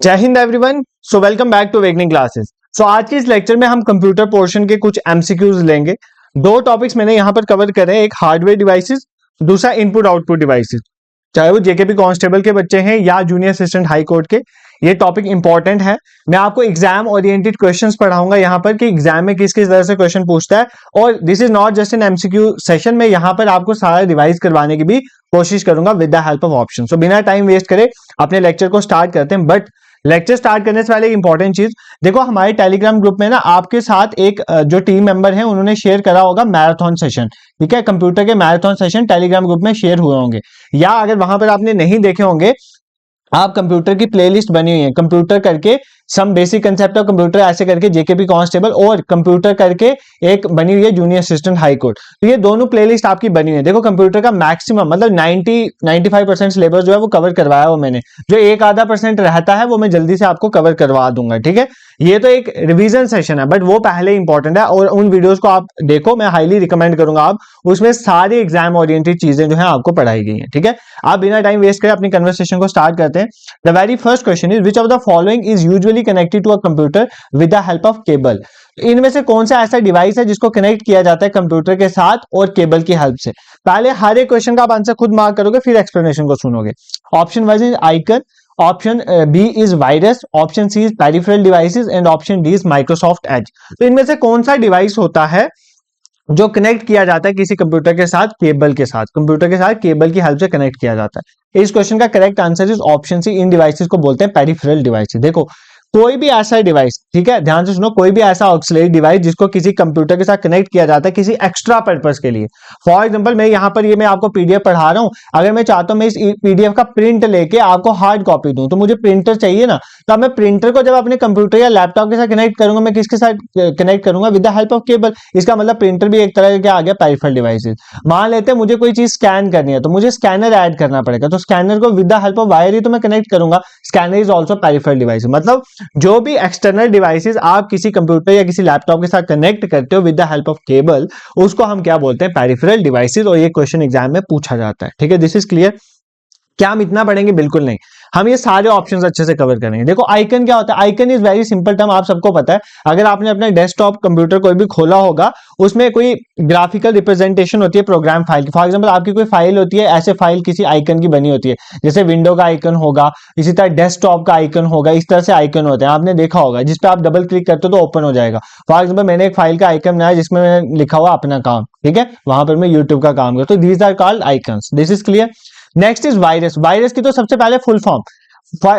जय Hind everyone. So welcome back to awakening classes. So आज के इस लेक्चर में हम कंप्यूटर पोर्शन के कुछ एमसीक्यूज लेंगे। दो टॉपिक्स मैंने यहाँ पर कवर करे हैं, एक हार्डवेयर डिवाइसेस, दूसरा इनपुट आउटपुट डिवाइसेस। चाहे वो जेकेपी कांस्टेबल के बच्चे हैं या जूनियर असिस्टेंट हाई कोर्ट के, ये टॉपिक इंपॉर्टेंट है। मैं आपको एग्जाम ओरिएंटेड क्वेश्चंस पढ़ाऊंगा यहाँ पर कि एग्जाम में किस किस तरह से क्वेश्चन पूछता है। और this is not just an MCQ session में यहाँ पर आपको सारा रिवाइज करवाने की भी कोशिश करूंगा with the help of option. So बिना टाइम वेस्ट करे अपने लेक्चर को स्टार्ट करते हैं। बट लेक्चर स्टार्ट करने से पहले इंपॉर्टेंट चीज देखो, हमारे टेलीग्राम ग्रुप में ना आपके साथ एक जो टीम मेंबर है उन्होंने शेयर करा होगा मैराथन सेशन। ठीक है, कंप्यूटर के मैराथन सेशन टेलीग्राम ग्रुप में शेयर हुए होंगे, या अगर वहां पर आपने नहीं देखे होंगे, आप कंप्यूटर की प्लेलिस्ट बनी हुई है कंप्यूटर करके some basic concept of computer ऐसे करके जेकेपी कांस्टेबल, और कंप्यूटर करके एक बनी हुई है जूनियर असिस्टेंट हाई कोर्ट। तो ये दोनों प्लेलिस्ट आपकी बनी हुई है। देखो कंप्यूटर का मैक्सिमम मतलब 95% सिलेबस जो है वो कवर करवाया हुआ मैंने, जो एक आधा % रहता है वो मैं जल्दी से आपको कवर करवा दूंगा। ठीक है, ये तो एक रिवीजन सेशन है बट वो पहले इंपॉर्टेंट है, और उन वीडियोस को आप देखो, मैं हाईली रिकमेंड करूंगा। आप उसमें सारी एग्जाम ओरिएंटेड चीजें जो है आपको पढ़ाई गई हैं। ठीक है, आप बिना टाइम वेस्ट करें अपनी कन्वर्सेशन को स्टार्ट करते हैं। The very first question is which of the following is usually connected to a computer with the help of cable. इनमें से कौन सा ऐसा डिवाइस है जिसको कनेक्ट किया जाता है कंप्यूटर के साथ और केबल की हेल्प से। पहले हर एक क्वेश्चन का आप आंसर खुद मार्क करोगे, फिर एक्सप्लेनेशन को सुनोगे। Option wise is icon, option B is virus, option C is peripheral devices and option D is Microsoft Edge. तो इनमें से कौन सा डिवाइस होता है जो कनेक्ट किया जाता है किसी कंप्यूटर के साथ केबल के साथ, कंप्यूटर के साथ केबल की हेल्प से कनेक्ट किया जाता है। इस क्वेश्चन का correct answer is option C, इन डिवाइसेस को बोलते हैं पेरिफेरल डिवाइसेस। देखो कोई भी ऐसा डिवाइस, ठीक है ध्यान से सुनो, कोई भी ऐसा ऑक्सिलरी डिवाइस जिसको किसी कंप्यूटर के साथ कनेक्ट किया जाता है किसी एक्स्ट्रा पर्पस के लिए। फॉर एग्जांपल मैं यहाँ पर मैं आपको पीडीएफ पढ़ा रहा हूँ, अगर मैं चाहता हूँ मैं इस पीडीएफ का प्रिंट लेके आपको हार्ड कॉपी दूं, तो मुझे प्रिंटर चाहिए ना, तो अब मैं प्रिंटर को जब अपने कंप्यूटर या लैपटॉप के साथ कनेक्ट करूंगा, मैं किसके साथ कनेक्ट करूंगा? With the help of cable. इसका मतलब प्रिंटर भी एक तरह का आ गया पेरिफेरल डिवाइसेस। मान लेते हैं मुझे कोई चीज स्कैन करनी है तो मुझे स्कैनर ऐड करना पड़ेगा, तो स्कैनर को with the help of wire ही तो मैं कनेक्ट करूंगा। Scanner is also peripheral device. मतलब जो भी एक्सटर्नल डिवाइसेस आप किसी कंप्यूटर या किसी लैपटॉप के साथ कनेक्ट करते हो with the help of cable, उसको हम क्या बोलते हैं? Peripheral devices. और ये क्वेश्चन एग्जाम में पूछा जाता है। ठीक है, दिस इज क्लियर। क्या हम इतना पढ़ेंगे? बिल्कुल नहीं, हम ये सारे ऑप्शंस अच्छे से कवर करेंगे। देखो आइकन क्या होता है? Icon is very simple term, आप सबको पता है। अगर आपने अपना डेस्कटॉप कंप्यूटर कोई भी खोला होगा, उसमें कोई ग्राफिकल रिप्रेजेंटेशन होती है प्रोग्राम फाइल की। फॉर एग्जांपल आपकी कोई फाइल होती है, ऐसे फाइल किसी आइकन की बनी होती है, जैसे विंडो का आइकन होगा, इसी तरह डेस्कटॉप का आइकन होगा, इस तरह से आइकन होते हैं। आपने देखा होगा जिस पे आप डबल क्लिक करते हो तो ओपन हो जाएगा। फॉर एग्जाम्पल मैंने एक फाइल का आइकन बनाया जिसमें मैंने लिखा हुआ अपना काम, ठीक है, वहां पर मैं यूट्यूब का काम करता हूँ। These are called icons. This is clear. Next is virus. Virus की तो सबसे पहले फुल फॉर्म,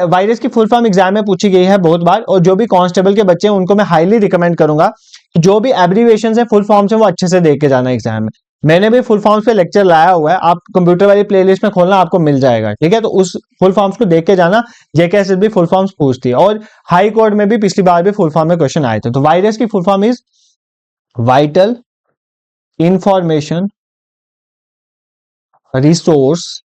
वायरस की फुल फॉर्म एग्जाम में पूछी गई है बहुत बार, और जो भी कांस्टेबल के बच्चे हैं उनको मैं हाईली रिकमेंड करूंगा जो भी एब्रीविएशन है फुल फॉर्म से वो अच्छे से देख के जाना एग्जाम में। मैंने भी फुल फॉर्म्स पे लेक्चर लाया हुआ है, आप कंप्यूटर वाली प्लेलिस्ट में खोलना आपको मिल जाएगा। ठीक है, तो उस फुल फॉर्म्स को देख के जाना। जेकेएसएस भी फुल फॉर्म्स पूछती है, और हाई कोर्ट में भी पिछली बार भी फुल फॉर्म में क्वेश्चन आए थे। तो वायरस की full form is vital information resource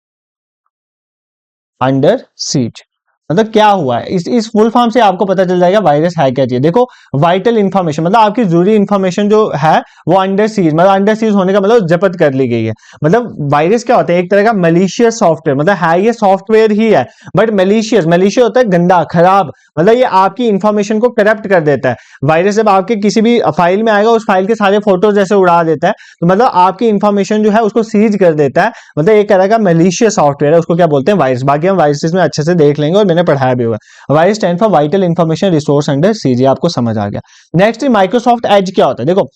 under seize. मतलब क्या हुआ है, इस फुल फॉर्म से आपको पता चल जाएगा वायरस है क्या चीज। देखो वाइटल इंफॉर्मेशन मतलब आपकी जरूरी इंफॉर्मेशन जो है वो अंडर सीज, मतलब अंडर सीज होने का मतलब जब्त कर ली गई है। मतलब वायरस क्या होता है? एक तरह का मलिशियस सॉफ्टवेयर, मतलब है ये सॉफ्टवेयर ही है बट मलिशियस। मलिशियस होता है गंदा, खराब, मतलब ये आपकी इंफॉर्मेशन को करप्ट कर देता है। वायरस जब आपके किसी भी फाइल में आएगा, उस फाइल के सारे फोटोज जैसे उड़ा देता है, तो मतलब आपकी इंफॉर्मेशन जो है उसको सीज कर देता है। मतलब एक तरह का मलिशियस सॉफ्टवेयर है, उसको क्या बोलते हैं? वायरस। बाकी हम वायरसेस में अच्छे से देख लेंगे और मैंने पढ़ाया भी हुआ है। Virus stand for vital information resource under seize, आपको समझ आ गया। नेक्स्ट माइक्रोसॉफ्ट एज क्या होता है? देखो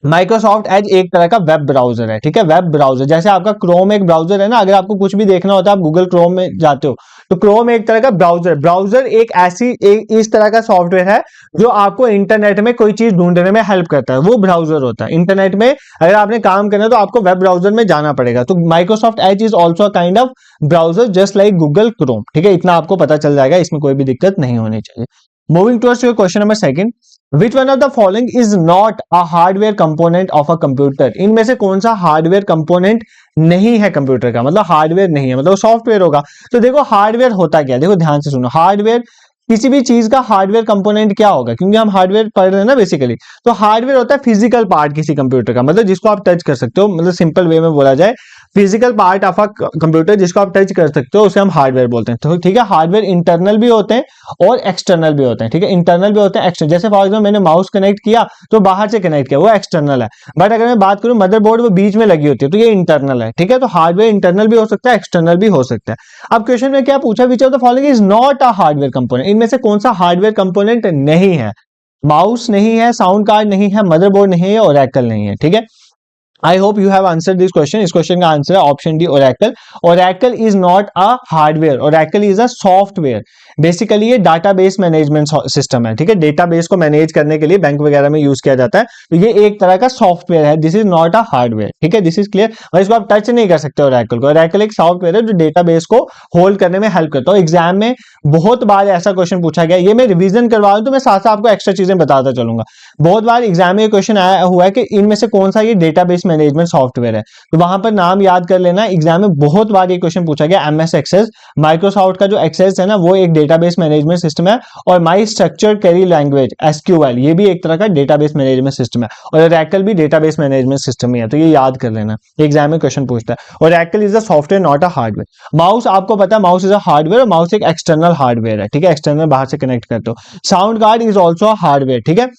माइक्रोसॉफ्ट एज एक तरह का वेब ब्राउजर है। ठीक है, वेब ब्राउजर जैसे आपका क्रोम एक ब्राउजर है ना, अगर आपको कुछ भी देखना होता है आप गूगल क्रोम में जाते हो, तो क्रोम एक तरह का ब्राउजर। ब्राउजर एक ऐसी इस तरह का सॉफ्टवेयर है जो आपको इंटरनेट में कोई चीज ढूंढने में हेल्प करता है, वो ब्राउजर होता है। इंटरनेट में अगर आपने काम करना है तो आपको वेब ब्राउजर में जाना पड़ेगा। तो Microsoft Edge is also kind of browser just like Google Chrome. ठीक है, इतना आपको पता चल जाएगा, इसमें कोई भी दिक्कत नहीं होनी चाहिए। Moving towards your question number second, which one of the following is not a hardware component of a computer. इनमें से कौन सा हार्डवेयर कंपोनेंट नहीं है कंप्यूटर का? मतलब हार्डवेयर नहीं है, मतलब सॉफ्टवेयर होगा। तो देखो हार्डवेयर होता क्या है, देखो ध्यान से सुनो। हार्डवेयर, किसी भी चीज का हार्डवेयर कंपोनेंट क्या होगा, क्योंकि हम हार्डवेयर पढ़ रहे हैं ना बेसिकली। तो हार्डवेयर होता है फिजिकल पार्ट किसी कंप्यूटर का, मतलब जिसको आप टच कर सकते हो, मतलब सिंपल वे में बोला जाए physical part of a computer जिसको आप टच कर सकते हो उसे हम हार्डवेयर बोलते हैं। तो ठीक है, हार्डवेयर इंटरनल भी होते हैं और एक्सटर्नल भी होते हैं। ठीक है, इंटरनल भी होते हैं, एक्सटर्नल। जैसे फॉर एग्जाम्पल मैंने माउस कनेक्ट किया तो बाहर से कनेक्ट किया, वो एक्सटर्नल है। बट अगर मैं बात करूं मदरबोर्ड, वो बीच में लगी होती है, तो ये इंटरनल है। ठीक है, तो हार्डवेयर इंटरनल भी हो सकता है, एक्सटर्नल भी हो सकता है। अब क्वेश्चन में क्या पूछा, विच of the following is not a hardware component, इनमें से कौन सा हार्डवेयर कंपोनेंट नहीं है। माउस नहीं है, साउंड कार्ड नहीं है, मदरबोर्ड नहीं है, ओरेकल नहीं है। ठीक है, I hope you have answer this question. इस क्वेश्चन का आंसर है option D, Oracle. Oracle is not a hardware, Oracle is a software. Basically ये डाटाबेस मैनेजमेंट सिस्टम है। ठीक है, डेटाबेस को मैनेज करने के लिए बैंक वगैरह में यूज किया जाता है, तो ये एक तरह का सॉफ्टवेयर है। This is not a hardware. ठीक है, दिस इज क्लियर। और इसको आप टच नहीं कर सकते ओरेकल को। ओरेकल एक सॉफ्टवेयर है जो डेटाबेस को होल्ड करने में हेल्प करता है। एग्जाम में बहुत बार ऐसा क्वेश्चन पूछा गया, ये मैं रिवीजन करवा रहा हूं तो मैं साथ साथ आपको एक्स्ट्रा चीजें बताता चलूंगा। बहुत बार एग्जाम में क्वेश्चन आया हुआ है कि इनमें से कौन सा ये डेटाबेस मैनेजमेंट सॉफ्टवेयर है, तो वहां पर नाम याद कर लेना। एग्जाम में बहुत बार ये क्वेश्चन पूछा गया। एमएस एक्सेस, माइक्रोसॉफ्ट का जो एक्सेस है ना, वो एक डेटाबेस मैनेजमेंट सिस्टम है। और माई स्ट्रक्चर्ड क्वेरी लैंग्वेज एसक्यूएल, ये भी एक तरह का डेटाबेस मैनेजमेंट सिस्टम है। और ओरेकल भी डेटाबेस मैनेजमेंट सिस्टम ही है, तो ये याद कर लेना, एग्जाम में क्वेश्चन पूछता है। Oracle is a software not a hardware. Mouse आपको पता है, माउस इज अ हार्डवेयर, और माउस एक एक्सटर्नल हार्डवेयर है। ठीक है, एक्सटर्नल बाहर से कनेक्ट करते हो। Sound card is also a hardware. ठीक है,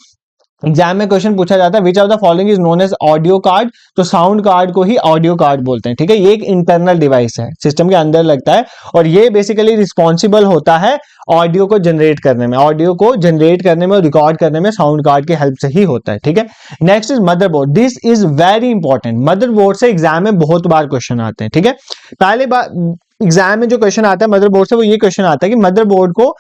एग्जाम में क्वेश्चन पूछा जाता है which of the following is known as audio card, तो साउंड कार्ड को ही ऑडियो कार्ड बोलते हैं। ठीक है, ये एक इंटरनल डिवाइस है, सिस्टम के अंदर लगता है, और ये बेसिकली रिस्पॉन्सिबल होता है ऑडियो को जनरेट करने में, ऑडियो को जनरेट करने में और रिकॉर्ड करने में साउंड कार्ड की हेल्प से ही होता है। ठीक है, next is motherboard. This is very important. Motherboard से एग्जाम में बहुत बार क्वेश्चन आते हैं। ठीक है, पहले बार एग्जाम में जो क्वेश्चन आता है मदरबोर्ड से, वो ये क्वेश्चन आता है कि मदरबोर्ड को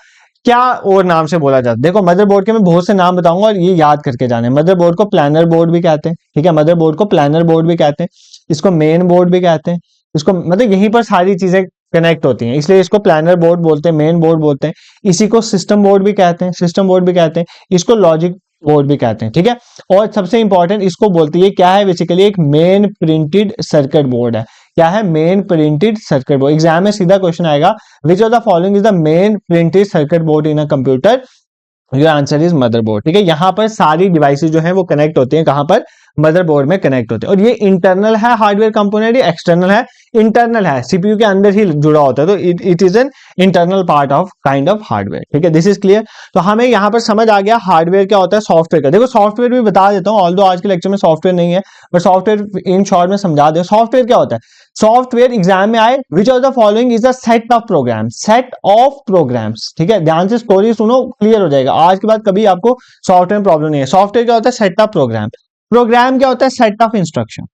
क्या और नाम से बोला जाता है। देखो, मदरबोर्ड के मैं बहुत से नाम बताऊंगा और ये याद करके जाने। मदरबोर्ड को प्लानर बोर्ड भी कहते हैं। ठीक है, मदरबोर्ड को प्लानर बोर्ड भी कहते हैं, इसको मेन बोर्ड भी कहते हैं, इसको मतलब यहीं पर सारी चीजें कनेक्ट होती हैं, इसलिए इसको प्लानर बोर्ड बोलते हैं, मेन बोर्ड बोलते हैं। इसी को सिस्टम बोर्ड भी कहते हैं, सिस्टम बोर्ड भी कहते हैं, इसको लॉजिक बोर्ड भी कहते हैं। ठीक है, और सबसे इंपॉर्टेंट इसको बोलते हैं, क्या है बेसिकली, एक मेन प्रिंटेड सर्किट बोर्ड है। क्या है, main printed circuit board. Exam में सीधा क्वेश्चन आएगा which of the following is the main printed circuit board in a computer, your answer is motherboard. ठीक है, यहां पर सारी डिवाइसेस जो है वो कनेक्ट होती हैं, कहां पर, मदरबोर्ड में कनेक्ट होते हैं। और ये इंटरनल है हार्डवेयर कंपोनेंट, ये एक्सटर्नल है, इंटरनल है, सीपीयू के अंदर ही जुड़ा होता है, तो it is an internal part of kind of hardware. ठीक है, दिस इज क्लियर। तो हमें यहां पर समझ आ गया हार्डवेयर क्या होता है, सॉफ्टवेयर का। देखो, सॉफ्टवेयर भी बता देता हूं, ऑल्दो आज के लेक्चर में सॉफ्टवेयर नहीं है, बट सॉफ्टवेयर इन शॉर्ट में समझा दे। सॉफ्टवेयर क्या होता है, सॉफ्टवेयर एग्जाम में आए, which of the following is a set of program, set of programs. ठीक है, ध्यान से स्टोरी सुनो, क्लियर हो जाएगा। आज के बाद कभी आपको सॉफ्टवेयर प्रॉब्लम नहीं है। सॉफ्टवेयर क्या होता है, सेट ऑफ प्रोग्राम। प्रोग्राम क्या होता है, सेट ऑफ इंस्ट्रक्शन।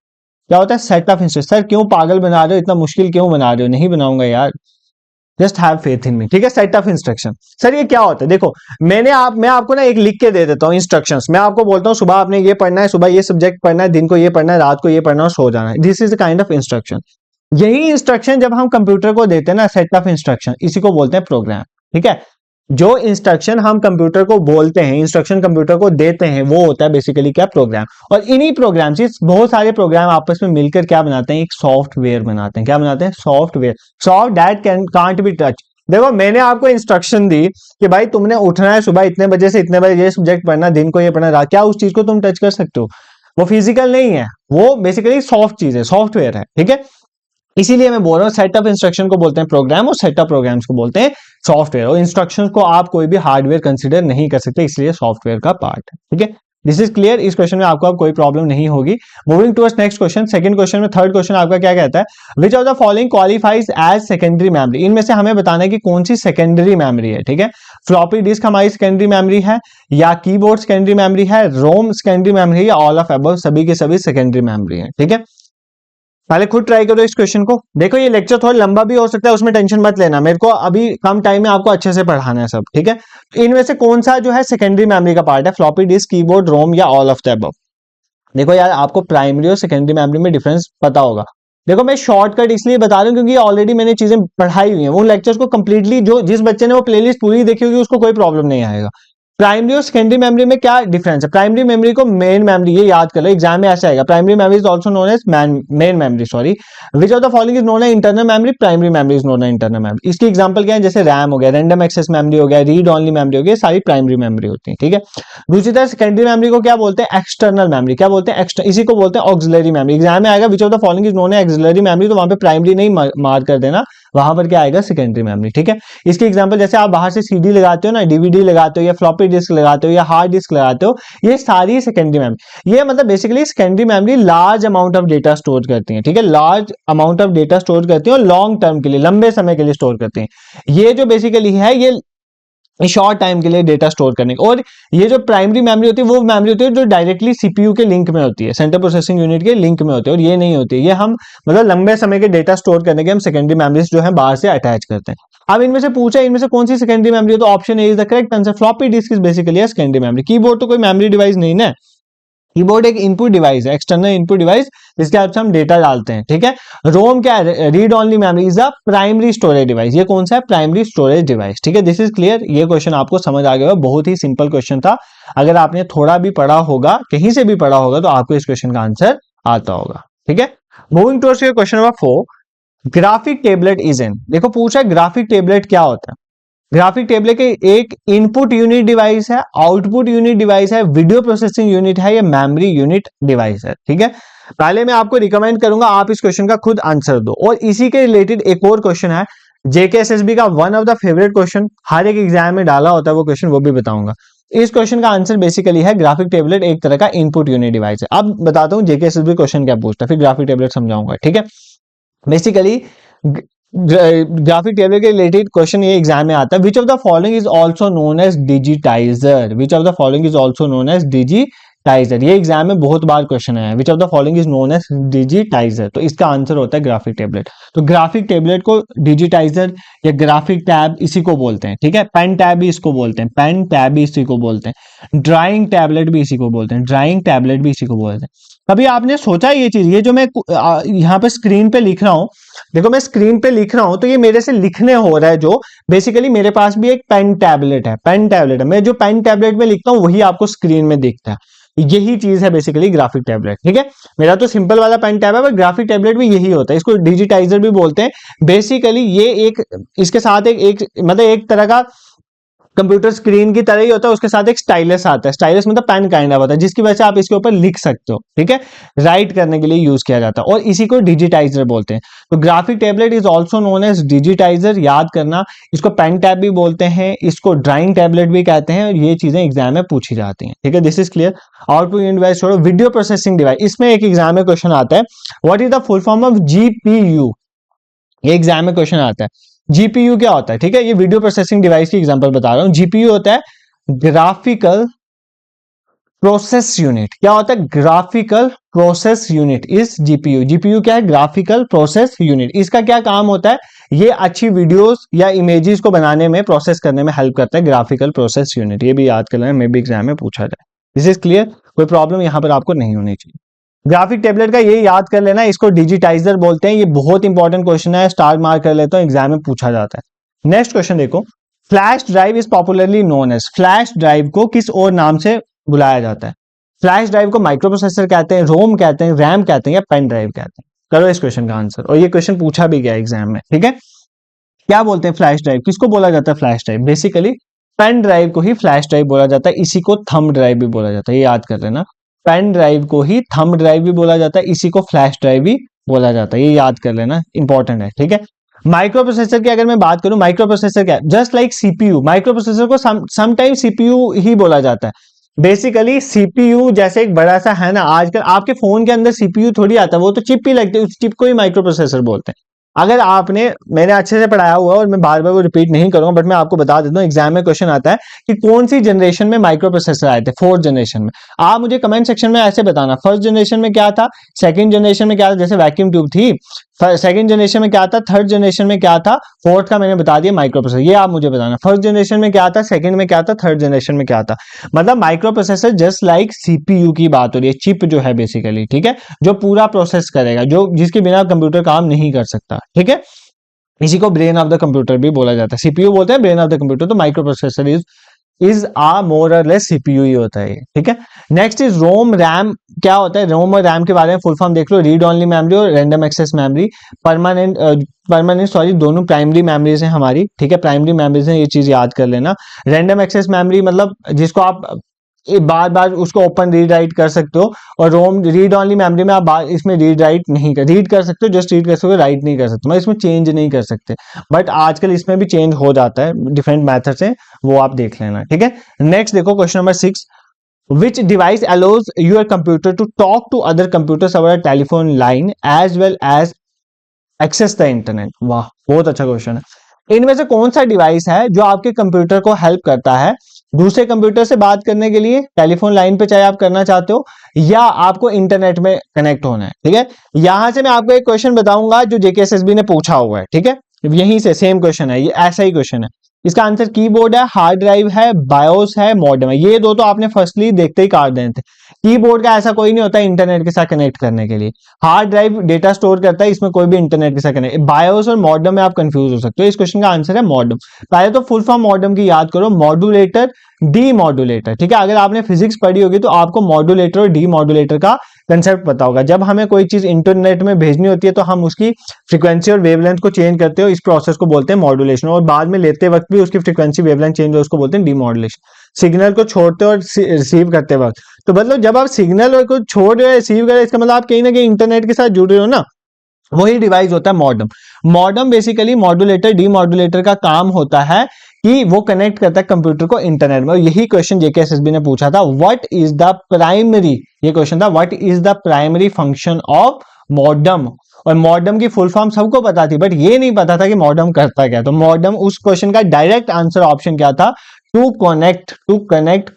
क्या होता है, सेट ऑफ इंस्ट्रक्शन। सर क्यों पागल बना रहे हो, इतना मुश्किल क्यों बना रहे हो, नहीं बनाऊंगा यार, जस्ट हैव फेथ इन मी। ठीक है, सेट ऑफ इंस्ट्रक्शन। सर ये क्या होता है, देखो मैं आपको ना एक लिख के दे देता हूँ इंस्ट्रक्शंस। मैं आपको बोलता हूँ सुबह आपने ये पढ़ना है, सुबह ये सब्जेक्ट पढ़ना है, दिन को ये पढ़ना है, रात को ये पढ़ना है और सो जाना है। This is kind of instruction. यही इंस्ट्रक्शन जब हम कंप्यूटर को देते हैं ना, सेट ऑफ इंस्ट्रक्शन, इसी को बोलते हैं प्रोग्राम। ठीक है, जो इंस्ट्रक्शन हम कंप्यूटर को बोलते हैं, इंस्ट्रक्शन कंप्यूटर को देते हैं, वो होता है बेसिकली क्या, प्रोग्राम। और इन्हीं प्रोग्राम से बहुत सारे प्रोग्राम आपस में मिलकर क्या बनाते हैं, एक सॉफ्टवेयर बनाते हैं। क्या बनाते हैं, software. Soft that can't be touch. देखो, मैंने आपको इंस्ट्रक्शन दी कि भाई तुमने उठना है सुबह इतने बजे से इतने बजे, ये सब्जेक्ट पढ़ना, दिन को ये पढ़ना, क्या उस चीज को तुम टच कर सकते हो? वो फिजिकल नहीं है, वो बेसिकली सॉफ्ट चीज है, सॉफ्टवेयर है। ठीक है, इसीलिए मैं बोल रहा हूँ सेट ऑफ इंस्ट्रक्शन को बोलते हैं प्रोग्राम और सेट ऑफ प्रोग्राम्स को बोलते हैं सॉफ्टवेयर। और इंस्ट्रक्शंस को आप कोई भी हार्डवेयर कंसीडर नहीं कर सकते, इसलिए सॉफ्टवेयर का पार्ट है। ठीक है, दिस इज क्लियर। इस क्वेश्चन में आपको अब कोई प्रॉब्लम नहीं होगी। Moving towards next question, second question में थर्ड क्वेश्चन आपका क्या कहता है, which of the following qualifies as secondary memory. इनमें से हमें बताना है कि कौन सी सेकेंडरी मेमोरी है। ठीक है, फ्लॉपी डिस्क हमारी सेकेंडरी मेमोरी है, या कीबोर्ड सेकेंडरी मेमोरी है, रोम सेकेंडरी मेमोरी है, या ऑल ऑफ अबव, सभी के सभी सेकेंडरी मेमोरी है। ठीक है, पहले खुद ट्राई करो इस क्वेश्चन को। देखो, ये लेक्चर थोड़ा लंबा भी हो सकता है, उसमें टेंशन मत लेना, मेरे को अभी कम टाइम में आपको अच्छे से पढ़ाना है सब। ठीक है, तो इनमें से कौन सा जो है सेकेंडरी मेमोरी का पार्ट है, फ्लॉपी डिस्क, कीबोर्ड, रोम, या ऑल ऑफ द अबव। देखो यार, आपको प्राइमरी और सेकेंडरी मेमोरी में डिफरेंस पता होगा। देखो, मैं शॉर्टकट इसलिए बता रहा हूँ क्योंकि ऑलरेडी मैंने चीजें पढ़ाई हुई हैं, वो लेक्चर्स को कंप्लीटली, जो जिस बच्चे ने वो प्लेलिस्ट पूरी देखी होगी उसको कोई प्रॉब्लम नहीं आएगा। प्राइमरी और सेकेंडरी मेमोरी में क्या डिफरेंस है? प्राइमरी मेमोरी को मेन मेमोरी, ये याद कर लो, एग्जाम में ऐसा आएगा, primary memory is also known as main memory, sorry, which of the following is known as internal memory? Primary memory is known as internal memory. इसकी एग्जांपल क्या है? जैसे रैम हो गया, रैंडम एक्सेस मेमोरी हो गया, रीड ओनली मेमोरी हो गया, सारी प्राइमरी मेमोरी होती है, ठीक है। दूसरी तरह सेकेंडरी मेमोरी को क्या बोलते हैं? External memory. क्या बोलते हैं? इसी को बोलते हैं ऑक्सिलरी मेमोरी। एग्जाम में आएगा which of the following is known as auxiliary memory, तो वहां पे प्राइमरी नहीं मार कर देना, वहां पर क्या आएगा? सेकेंडरी मेमोरी, ठीक है। इसकी एग्जांपल जैसे आप बाहर से सीडी लगाते हो ना, डीवीडी लगाते हो या फ्लॉपी डिस्क लगाते हो या हार्ड डिस्क लगाते हो, ये सारी सेकेंडरी मेमोरी। ये मतलब basically secondary memory large amount of data store करती है, ठीक है, large amount of data store करती है और लॉन्ग टर्म के लिए, लंबे समय के लिए स्टोर करती है। ये जो बेसिकली है ये शॉर्ट टाइम के लिए डेटा स्टोर करने और ये जो प्राइमरी मेमोरी होती है वो मेमोरी होती है जो डायरेक्टली सीपीयू के लिंक में होती है, सेंट्रल प्रोसेसिंग यूनिट के लिंक में होती है, और ये नहीं होती है। ये हम मतलब लंबे समय के डेटा स्टोर करने के हम सेकेंडरी मेमोरीज जो है बाहर से अटैच करते हैं। अब इनमें से पूछा इनमें से कौन सी सेकेंडरी मेमोरी है, तो option A is the correct answer. Floppy disk is basically secondary memory. Keyboard तो कोई मेमोरी डिवाइस नहीं ना, कीबोर्ड एक इनपुट डिवाइस है, एक्सटर्नल इनपुट डिवाइस, जिसके हेल्प से हम डेटा डालते हैं, ठीक है। रोम क्या है? Read only memory is a primary storage device. ये कौन सा है? प्राइमरी स्टोरेज डिवाइस, ठीक है। This is clear. ये क्वेश्चन आपको समझ आ गया होगा, बहुत ही सिंपल क्वेश्चन था। अगर आपने थोड़ा भी पढ़ा होगा, कहीं से भी पढ़ा होगा, तो आपको इस क्वेश्चन का आंसर आता होगा, ठीक है। Moving towards question number 4, graphic tablet is in. देखो पूछा है ग्राफिक टेबलेट क्या होता है। ग्राफिक टेबलेट के एक इनपुट यूनिट डिवाइस है, आउटपुट यूनिट डिवाइस है, वीडियो प्रोसेसिंग यूनिट है, या मेमोरी यूनिट डिवाइस है, ठीक है। पहले मैं आपको रिकमेंड करूंगा आप इस क्वेश्चन का खुद आंसर दो, और इसी के रिलेटेड एक और क्वेश्चन है जेकेएसएसबी का, one of the favourite question, हर एक एग्जाम में डाला होता है वो क्वेश्चन, वो भी बताऊंगा। इस क्वेश्चन का आंसर बेसिकली है ग्राफिक टेबलेट एक तरह का इनपुट यूनिट डिवाइस है। अब बताता हूं जेकेएसएसबी क्वेश्चन क्या पूछता है, फिर ग्राफिक टेबलेट समझाऊंगा, ठीक है। बेसिकली ग्राफिक टेबलेट के रिलेटेड क्वेश्चन ये एग्जाम में आता है, which of the following is also known as digitizer. Which of the following is also known as digitizer. ये एग्जाम में बहुत बार क्वेश्चन है, which of the following is known as digitizer, तो इसका आंसर होता है ग्राफिक टेबलेट। तो ग्राफिक टेबलेट को डिजिटाइजर या ग्राफिक टैब इसी को बोलते हैं, ठीक है। पेन टैब भी इसको बोलते हैं, पेन टैब भी इसी को बोलते हैं, ड्राइंग टैबलेट भी इसी को बोलते हैं, ड्राइंग टैबलेट भी इसी को बोलते हैं। कभी आपने सोचा ये चीज, ये जो मैं यहाँ पे स्क्रीन पे लिख रहा हूं, देखो मैं स्क्रीन पे लिख रहा हूं तो ये मेरे से लिखने हो रहा है, जो बेसिकली मेरे पास भी एक पेन टैबलेट है, पेन टैबलेट है, मैं जो पेन टैबलेट में लिखता हूं वही आपको स्क्रीन में दिखता है। यही चीज है बेसिकली ग्राफिक टैबलेट, ठीक है। मेरा तो सिंपल वाला पेन टैब है, पर ग्राफिक टैबलेट भी यही होता है, इसको डिजिटाइजर भी बोलते हैं। बेसिकली ये एक इसके साथ एक मतलब एक तरह का कंप्यूटर स्क्रीन की तरह ही होता है, उसके साथ एक स्टाइलस आता है, स्टाइलस मतलब पेन काइंड ऑफ होता है, जिसकी वजह से आप इसके ऊपर लिख सकते हो, ठीक है, राइट करने के लिए यूज किया जाता है, और इसी को डिजिटाइजर बोलते हैं। तो graphic tablet is also known as digitizer, याद करना। इसको पेन टैब भी बोलते हैं, इसको ड्राइंग टैबलेट भी कहते हैं, और ये चीजें एग्जाम में पूछी जाती हैं, ठीक है। This is clear. Output unit device छोड़ो, वीडियो प्रोसेसिंग डिवाइस, इसमें एक एग्जाम में क्वेश्चन आता है, what is the full form of GPU. ये एग्जाम में क्वेश्चन आता है, जीपीयू क्या होता है, ठीक है। ये वीडियो प्रोसेसिंग डिवाइस की एग्जांपल बता रहा हूं। जीपीयू होता है ग्राफिकल प्रोसेस यूनिट। क्या होता है? Graphical process unit is GPU. GPU क्या है? Graphical process unit. इसका क्या काम होता है? ये अच्छी वीडियोस या इमेजेस को बनाने में, प्रोसेस करने में हेल्प करता है ग्राफिकल प्रोसेस यूनिट। ये भी याद कर लेना, मे भी एग्जाम में पूछा जाए। दिस इज क्लियर, कोई प्रॉब्लम यहां पर आपको नहीं होनी चाहिए। ग्राफिक टेबलेट का ये याद कर लेना, इसको डिजिटाइजर बोलते हैं। ये बहुत इंपॉर्टेंट क्वेश्चन है, स्टार मार्क कर लेता हूं, एग्जाम में पूछा जाता है। नेक्स्ट क्वेश्चन देखो, flash drive is popularly known as. Flash drive को किस और नाम से बुलाया जाता है? फ्लैश ड्राइव को माइक्रो प्रोसेसर कहते हैं, रोम कहते हैं, रैम कहते हैं, या पेन ड्राइव कहते हैं? करो इस क्वेश्चन का आंसर, और ये क्वेश्चन पूछा भी गया एग्जाम में, ठीक है। क्या बोलते हैं फ्लैश ड्राइव, किसको बोला जाता है flash drive? Basically pen drive को ही फ्लैश ड्राइव बोला जाता है, इसी को थंब ड्राइव भी बोला जाता है, ये याद कर लेना। पेन ड्राइव को ही थंब ड्राइव भी बोला जाता है, इसी को फ्लैश ड्राइव भी बोला जाता है, ये याद कर लेना, इंपॉर्टेंट है, ठीक है। माइक्रो प्रोसेसर की अगर मैं बात करूं, माइक्रो प्रोसेसर क्या है? Just like CPU, micro processor को समटाइम सीपीयू ही बोला जाता है। बेसिकली सीपीयू जैसे एक बड़ा सा है ना, आजकल आपके फोन के अंदर सीपीयू थोड़ी आता है, वो तो चिप ही लगती है, उस चिप को ही माइक्रो प्रोसेसर बोलते हैं। अगर आपने, मैंने अच्छे से पढ़ाया हुआ है और मैं बार बार वो रिपीट नहीं करूंगा, बट मैं आपको बता देता हूँ, एग्जाम में क्वेश्चन आता है कि कौन सी जनरेशन में माइक्रो प्रोसेसर आए थे, फोर्थ जनरेशन में। आप मुझे कमेंट सेक्शन में ऐसे बताना, फर्स्ट जनरेशन में क्या था, सेकंड जनरेशन में क्या था, जैसे वैक्यूम ट्यूब थी, सेकंड जनरेशन में क्या था, थर्ड जनरेशन में क्या था, फोर्थ का मैंने बता दिया माइक्रो प्रोसेसर। ये आप मुझे बताना, फर्स्ट जनरेशन में क्या था, सेकंड में क्या था, थर्ड जनरेशन में क्या था। मतलब micro processor just like CPU की बात हो रही है, चिप जो है बेसिकली, ठीक है, जो पूरा प्रोसेस करेगा, जो जिसके बिना कंप्यूटर काम नहीं कर सकता, ठीक है। इसी को ब्रेन ऑफ द कंप्यूटर भी बोला जाता है, सीपीयू बोलते हैं ब्रेन ऑफ द कंप्यूटर, तो माइक्रो प्रोसेसर इज इज आ मोर और लेस सीपीयू ही होता है, ठीक है। Next is ROM RAM. क्या होता है रोम और रैम के बारे में फुल फॉर्म देख लो, रीड ओनली मेमोरी और random access memory. Permanent sorry दोनों प्राइमरी मेमोरीज हैं हमारी, ठीक है, प्राइमरी मेमोरीज हैं, ये चीज याद कर लेना। रैंडम एक्सेस मेमोरी मतलब जिसको आप बार बार उसको ओपन रीड राइट कर सकते हो, और रोम रीड ओनली मेमोरी में आप इसमें रीड राइट नहीं कर, रीड कर सकते हो, जस्ट रीड कर सकते हो, राइट नहीं कर सकते, मतलब इसमें चेंज नहीं कर सकते, बट आजकल इसमें भी चेंज हो जाता है डिफरेंट मेथड से, वो आप देख लेना, ठीक है। नेक्स्ट देखो question number 6, which device allows your computer to talk to other computers over a telephone line as well as access the internet? वाह बहुत अच्छा क्वेश्चन है। इनमें से कौन सा डिवाइस है जो आपके कंप्यूटर को हेल्प करता है दूसरे कंप्यूटर से बात करने के लिए, टेलीफोन लाइन पे चाहे आप करना चाहते हो या आपको इंटरनेट में कनेक्ट होना है, ठीक है। यहां से मैं आपको एक क्वेश्चन बताऊंगा जो जेकेएसएसबी ने पूछा हुआ है, ठीक है, यहीं से सेम क्वेश्चन है, ये ऐसा ही क्वेश्चन है। इसका आंसर कीबोर्ड है, हार्ड ड्राइव है, बायोस है, मॉडेम है। ये दो तो आपने फर्स्टली देखते ही काट देते थे। कीबोर्ड का ऐसा कोई नहीं होता इंटरनेट के साथ कनेक्ट करने के लिए। हार्ड ड्राइव डेटा स्टोर करता है, इसमें कोई भी इंटरनेट के साथ कनेक्ट। बायोस और मॉडेम में आप कंफ्यूज हो सकते हो, इस क्वेश्चन का आंसर है मॉडेम। पहले तो फुल फॉर्म मॉडेम की याद करो, मॉड्यूलेटर, डी मॉड्यूलेटर, ठीक है। अगर आपने फिजिक्स पढ़ी होगी तो आपको मॉड्यूलेटर और डी मॉड्यूलेटर का कंसेप्ट पता होगा। जब हमें कोई चीज इंटरनेट में भेजनी होती है तो हम उसकी फ्रीक्वेंसी और वेवलेंथ को चेंज करते हो, इस प्रोसेस को बोलते हैं मॉड्यूलेशन, और बाद में लेते वक्त भी उसकी फ्रीक्वेंसी वेवलेंथ चेंज हो, उसको बोलते हैं डीमॉड्यूलेशन। सिग्नल को छोड़ते और रिसीव करते वक्त, तो मतलब जब आप सिग्नल को छोड़ रहे हो रिसीव कर रहे हो, इसका मतलब आप कहीं ना कहीं इंटरनेट के साथ जुड़ रहे हो ना, वही डिवाइस होता है modem. Modem basically modulator demodulator का काम होता है कि वो कनेक्ट करता है कंप्यूटर को इंटरनेट में। और यही क्वेश्चन जेकेएसएसबी ने पूछा था, व्हाट इज द प्राइमरी, ये क्वेश्चन था, what is the primary function of modem. और मॉडेम की फुल फॉर्म सबको पता थी, बट ये नहीं पता था कि मॉडेम करता क्या। तो मॉडेम, उस क्वेश्चन का डायरेक्ट आंसर ऑप्शन क्या था, to connect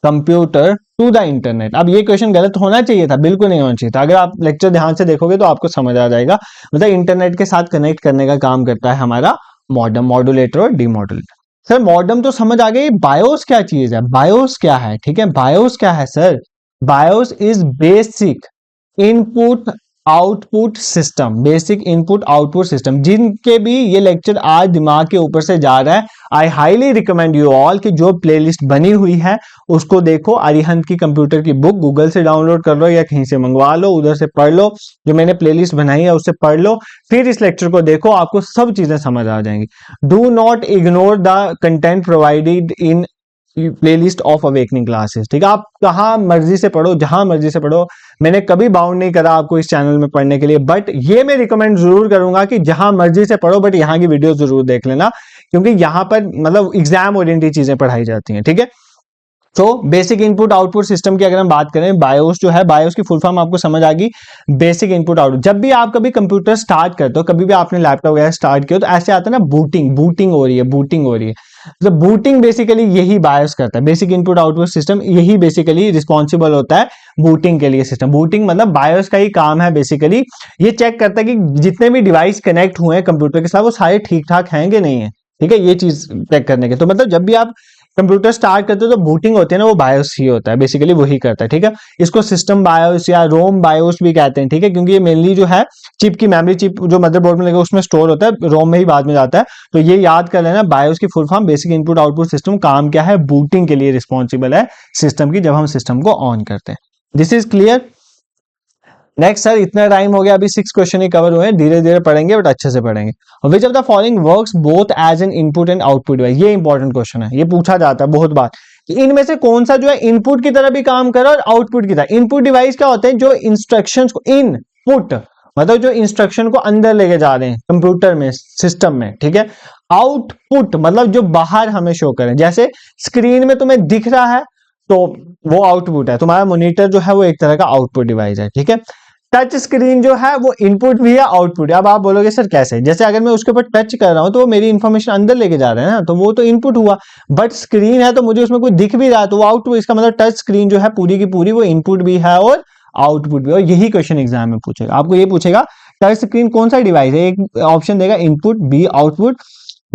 computer to the internet. अब ये क्वेश्चन गलत होना चाहिए था, बिल्कुल नहीं होना चाहिए था। अगर आप लेक्चर ध्यान से देखोगे तो आपको समझ आ जाएगा, मतलब इंटरनेट के साथ कनेक्ट करने का काम करता है हमारा मॉडेम, मॉड्यूलेटर और डीमॉड्यूलेटर। सर मॉडेम तो समझ आ गई, बायोस क्या चीज है, बायोस क्या है, ठीक है, बायोस क्या है sir, BIOS is basic input output system, basic input output system. जिनके भी ये लेक्चर आज दिमाग के ऊपर से जा रहा है, आई हाईली रिकमेंड यू ऑल कि जो प्लेलिस्ट बनी हुई है उसको देखो। अरिहंत की कंप्यूटर की बुक गूगल से डाउनलोड कर लो या कहीं से मंगवा लो, उधर से पढ़ लो, जो मैंने प्लेलिस्ट बनाई है उससे पढ़ लो, फिर इस लेक्चर को देखो, आपको सब चीजें समझ आ जाएंगी। Do not ignore the content provided in playlist of awakening classes, ठीक है। आप कहाँ मर्जी से पढ़ो, जहां मर्जी से पढ़ो, मैंने कभी बाउंड नहीं करा आपको इस चैनल में पढ़ने के लिए, बट ये मैं रिकमेंड जरूर करूंगा कि जहां मर्जी से पढ़ो, बट यहाँ की वीडियो जरूर देख लेना, क्योंकि यहाँ पर मतलब एग्जाम ओरिएंटेड चीजें पढ़ाई जाती हैं, ठीक है। तो बेसिक इनपुट आउटपुट सिस्टम की अगर हम बात करें, बायोस जो है, बायोस की फुल फॉर्म आपको समझ आ गई, बेसिक इनपुट आउटपुट। जब भी आप कभी कंप्यूटर स्टार्ट करते हो, कभी भी आपने लैपटॉप वगैरह स्टार्ट किया तो ऐसे आता है ना, बूटिंग हो रही है। तो बूटिंग बेसिकली यही बायोस करता है, बेसिक इनपुट आउटपुट सिस्टम यही बेसिकली रिस्पॉन्सिबल होता है बूटिंग के लिए सिस्टम। बूटिंग मतलब बायोस का ही काम है बेसिकली, ये चेक करता है कि जितने भी डिवाइस कनेक्ट हुए हैं कंप्यूटर के साथ वो सारे ठीक ठाक हैं कि नहीं है, ठीक है, ये चीज चेक करने के। तो मतलब जब भी आप कंप्यूटर स्टार्ट करते हो तो बूटिंग होती है ना, वो बायोस ही होता है, बेसिकली वही करता है, ठीक है। इसको सिस्टम बायोस या रोम बायोस भी कहते हैं, ठीक है, क्योंकि ये मेनली जो है चिप की मेमोरी चिप जो मदरबोर्ड में लगे उसमें स्टोर होता है, रोम में ही बाद में जाता है। तो ये याद कर लेना, बायोस की full form basic input output system, काम क्या है, बूटिंग के लिए रिस्पॉन्सिबल है सिस्टम की, जब हम सिस्टम को ऑन करते हैं। This is clear. Next sir इतना टाइम हो गया, अभी 6 क्वेश्चन ही कवर हुए हैं, धीरे धीरे पढ़ेंगे बट अच्छे से पढ़ेंगे। Which of the following works both as an input and output device, ये इंपॉर्टेंट क्वेश्चन है, ये पूछा जाता है बहुत बार। इनमें से कौन सा जो है इनपुट की तरह भी काम करे और आउटपुट की तरह। इनपुट डिवाइस क्या होते हैं, जो इंस्ट्रक्शंस को, इनपुट मतलब जो इंस्ट्रक्शन को अंदर लेके जा रहे हैं कंप्यूटर में, सिस्टम में, ठीक है। आउटपुट मतलब जो बाहर हमें शो करें, जैसे स्क्रीन में तुम्हें दिख रहा है तो वो आउटपुट है, तुम्हारा मॉनिटर जो है वो एक तरह का आउटपुट डिवाइस है, ठीक है। टच स्क्रीन जो है वो इनपुट भी है आउटपुट। अब आप बोलोगे सर कैसे, जैसे अगर मैं उसके ऊपर टच कर रहा हूं तो वो मेरी इंफॉर्मेशन अंदर लेके जा रहा है ना, तो वो तो इनपुट हुआ। बट स्क्रीन है तो मुझे उसमें कोई दिख भी रहा है तो वो आउटपुट, इसका मतलब टच स्क्रीन जो है पूरी की पूरी वो इनपुट भी है और आउटपुट भी। और यही क्वेश्चन एग्जाम में पूछेगा, आपको ये पूछेगा टच स्क्रीन कौन सा डिवाइस है, एक ऑप्शन देगा input, B output,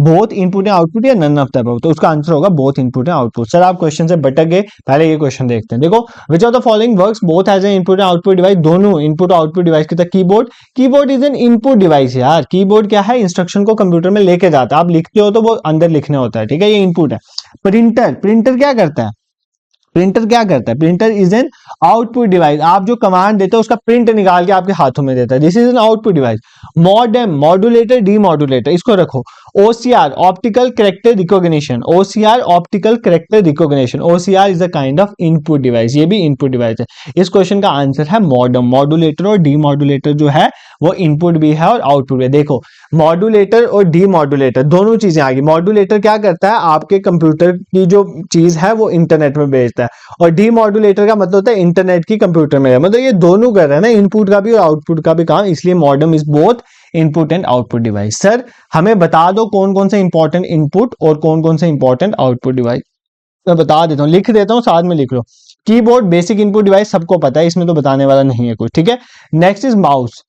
both input and output या नन ऑफ द अबव, तो उसका आंसर होगा both input and output. Sir आप क्वेश्चन से भटक गए, पहले ये क्वेश्चन देखते हैं। देखो, which of the following works both as an input and output device, दोनों इनपुट और आउटपुट डिवाइस की तरह। Keyboard, keyboard is an input device यार। कीबोर्ड क्या है, इंस्ट्रक्शन को कंप्यूटर में लेके जाता है, आप लिखते हो तो वो अंदर लिखने होता है, ठीक है, ये इनपुट है। प्रिंटर, प्रिंटर क्या करता है, प्रिंटर क्या करता है, printer is an output device. आप जो कमांड देते हो उसका प्रिंट निकाल के आपके हाथों में देता है, this is an output device. Modem, modulator, demodulator, इसको रखो। OCR, optical character recognition, OCR optical character recognition, OCR is a kind of input device, ये भी इनपुट डिवाइस है। इस क्वेश्चन का आंसर है मॉडेम। मॉड्यूलेटर और डीमॉड्यूलेटर जो है वो इनपुट भी है और आउटपुट भी है। देखो, मॉड्यूलेटर और डीमॉड्यूलेटर दोनों चीजें आ गई। मॉड्यूलेटर क्या करता है, आपके कंप्यूटर की जो चीज है वो इंटरनेट में भेजता है, और डीमॉड्यूलेटर का मतलब होता है इंटरनेट की कंप्यूटर में, मतलब ये दोनों कर रहे हैं ना, इनपुट का भी और आउटपुट का भी काम, इसलिए modem is both input and output device. Sir हमें बता दो कौन कौन से इंपॉर्टेंट इनपुट और कौन कौन से इंपॉर्टेंट आउटपुट डिवाइस। मैं बता देता हूँ, लिख देता हूँ, साथ में लिख लो। कीबोर्ड बेसिक इनपुट डिवाइस सबको पता है, इसमें तो बताने वाला नहीं है कुछ, ठीक है। Next is mouse,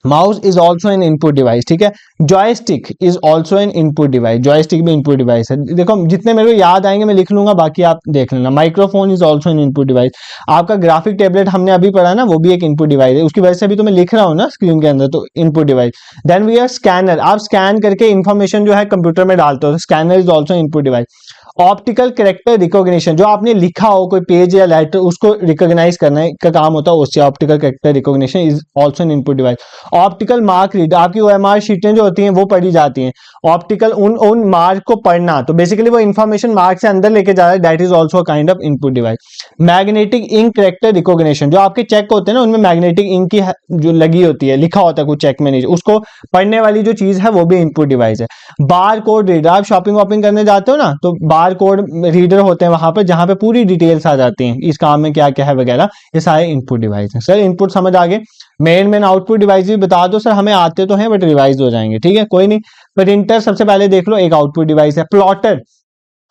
mouse is also an input device, ठीक है। Joystick is also an input device, joystick भी इनपुट डिवाइस है। देखो जितने मेरे को याद आएंगे मैं लिख लूंगा, बाकी आप देख लेना। Microphone is also an input device. आपका ग्राफिक टेबलेट हमने अभी पढ़ा ना, वो भी एक इनपुट डिवाइस है, उसकी वजह से अभी तो मैं लिख रहा हूँ ना स्क्रीन के अंदर, तो input device. Then we are scanner, आप स्कैन करके इन्फॉर्मेशन जो है कंप्यूटर में डालते हो, scanner is also input device. Optical character recognition, जो आपने लिखा हो कोई पेज या लेटर, उसको रिकॉग्नाइज करने का काम होता है उससे, optical character recognition is also an input device. Optical mark reader, आपकी ओएमआर शीटें जो होती हैं वो पढ़ी जाती हैं, ऑप्टिकल उन मार्क को पढ़ना, तो बेसिकली वो इन्फॉर्मेशन मार्क से अंदर लेके जा रहा है, that is also kind of input device. Magnetic ink character recognition, जो आपके चेक होते हैं ना उनमें मैग्नेटिक इंक की जो लगी होती है, लिखा होता है कुछ चेक में, नहीं उसको पढ़ने वाली जो चीज है वो भी इनपुट डिवाइस है। बार कोड रीडर, आप शॉपिंग वॉपिंग करने जाते हो ना, तो बार कोड रीडर होते हैं वहां पर, जहां पे पूरी डिटेल्स आ जाती हैं, इस काम में क्या क्या है वगैरह, ये सारे इनपुट डिवाइस हैं। सर इनपुट समझ आ गए, मेन आउटपुट डिवाइस भी बता दो सर, हमें आते तो हैं बट रिवाइज हो जाएंगे, ठीक है कोई नहीं। प्रिंटर सबसे पहले देख लो, एक आउटपुट डिवाइस है। प्लॉटर,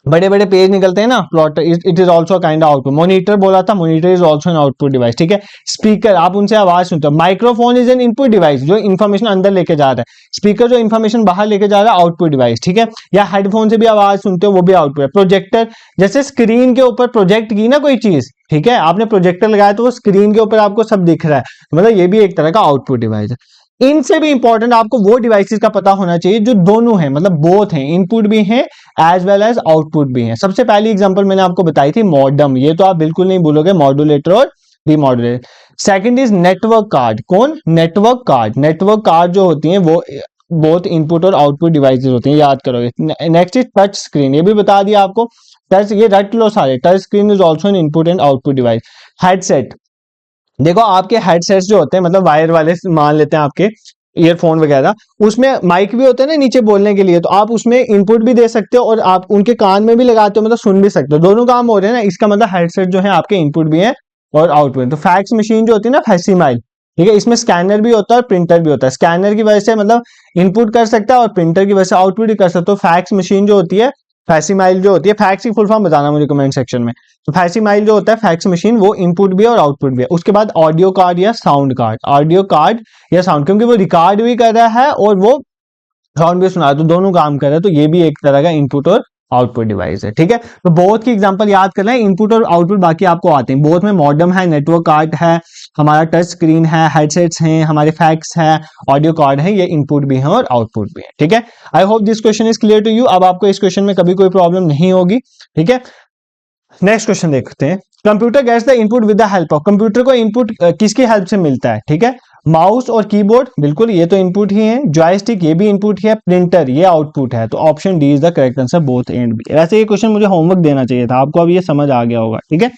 बड़े बड़े पेज निकलते हैं ना, plotter it is also kind of output. Monitor बोला था, monitor is also an output device, ठीक है। स्पीकर, आप उनसे आवाज सुनते हो। Microphone is an input device, जो इन्फॉर्मेशन अंदर लेके जा रहा है। स्पीकर जो इन्फॉर्मेशन बाहर लेके जा रहा है, आउटपुट डिवाइस, ठीक है। या हेडफोन से भी आवाज सुनते हो, वो भी आउटपुट है। प्रोजेक्टर, जैसे स्क्रीन के ऊपर प्रोजेक्ट की ना कोई चीज, ठीक है, आपने प्रोजेक्टर लगाया तो वो स्क्रीन के ऊपर आपको सब दिख रहा है, मतलब ये भी एक तरह का आउटपुट डिवाइस है। इनसे भी इंपॉर्टेंट आपको वो डिवाइसेस का पता होना चाहिए जो दोनों हैं, मतलब बोथ हैं, इनपुट भी हैं एज वेल एज आउटपुट भी हैं। सबसे पहली एग्जांपल मैंने आपको बताई थी मॉडेम, ये तो आप बिल्कुल नहीं भूलोगे, मॉड्यूलेटर और demodulator. Second is network card, कौन, नेटवर्क कार्ड। नेटवर्क कार्ड जो होती हैं वो बोथ इनपुट और आउटपुट डिवाइसेस होती हैं, याद करोगे। नेक्स्ट इज टच स्क्रीन, ये भी बता दिया आपको, टच, ये रट लो सारे, touch screen is also an input and output device. Headset, देखो आपके हेडसेट्स जो होते हैं, मतलब वायर वाले मान लेते हैं आपके ईयरफोन वगैरह, उसमें माइक भी होता है ना नीचे बोलने के लिए, तो आप उसमें इनपुट भी दे सकते हो और आप उनके कान में भी लगाते हो, मतलब सुन भी सकते हो, दोनों काम हो रहे हैं ना, इसका मतलब हेडसेट जो है आपके इनपुट भी है और आउटपुट। तो फैक्स मशीन जो होती है ना, फैक्सिमाइल, ठीक है, इसमें स्कैनर भी होता है और प्रिंटर भी होता है। स्कैनर की वजह से मतलब इनपुट कर सकता है और प्रिंटर की वजह से आउटपुट भी कर सकते हो। फैक्स मशीन जो होती है, फैक्सिमाइल जो होती है, फैक्स की फुल फॉर्म बताना मुझे कमेंट सेक्शन में। तो फैक्सिमाइल जो होता है, फैक्स मशीन, वो इनपुट भी है और आउटपुट भी है। उसके बाद ऑडियो कार्ड या साउंड कार्ड, ऑडियो कार्ड या साउंड, क्योंकि वो रिकॉर्ड भी कर रहा है और वो साउंड भी सुना रहा है, तो दोनों काम कर रहा है, तो ये भी एक तरह का इनपुट और आउटपुट डिवाइस है, ठीक है। तो बोथ की एग्जांपल याद कर लें, इनपुट और आउटपुट बाकी आपको आते हैं। बोथ में मॉडेम है, नेटवर्क कार्ड है, हमारा टच स्क्रीन है, हेडसेट्स हैं, हमारे फैक्स है, ऑडियो कार्ड है, ये इनपुट भी है और आउटपुट भी है, ठीक है। I hope this question is clear to you. अब आपको इस क्वेश्चन में कभी कोई प्रॉब्लम नहीं होगी, ठीक है। नेक्स्ट क्वेश्चन देखते हैं। Computer gets the input with the help of, computer को इनपुट किसकी हेल्प से मिलता है, ठीक है। माउस और कीबोर्ड, बिल्कुल ये तो इनपुट ही है। जॉयस्टिक, ये भी इनपुट ही है। प्रिंटर, ये आउटपुट है। तो option D is the correct answer, both and B. वैसे ये क्वेश्चन मुझे होमवर्क देना चाहिए था आपको, अब ये समझ आ गया होगा, ठीक है।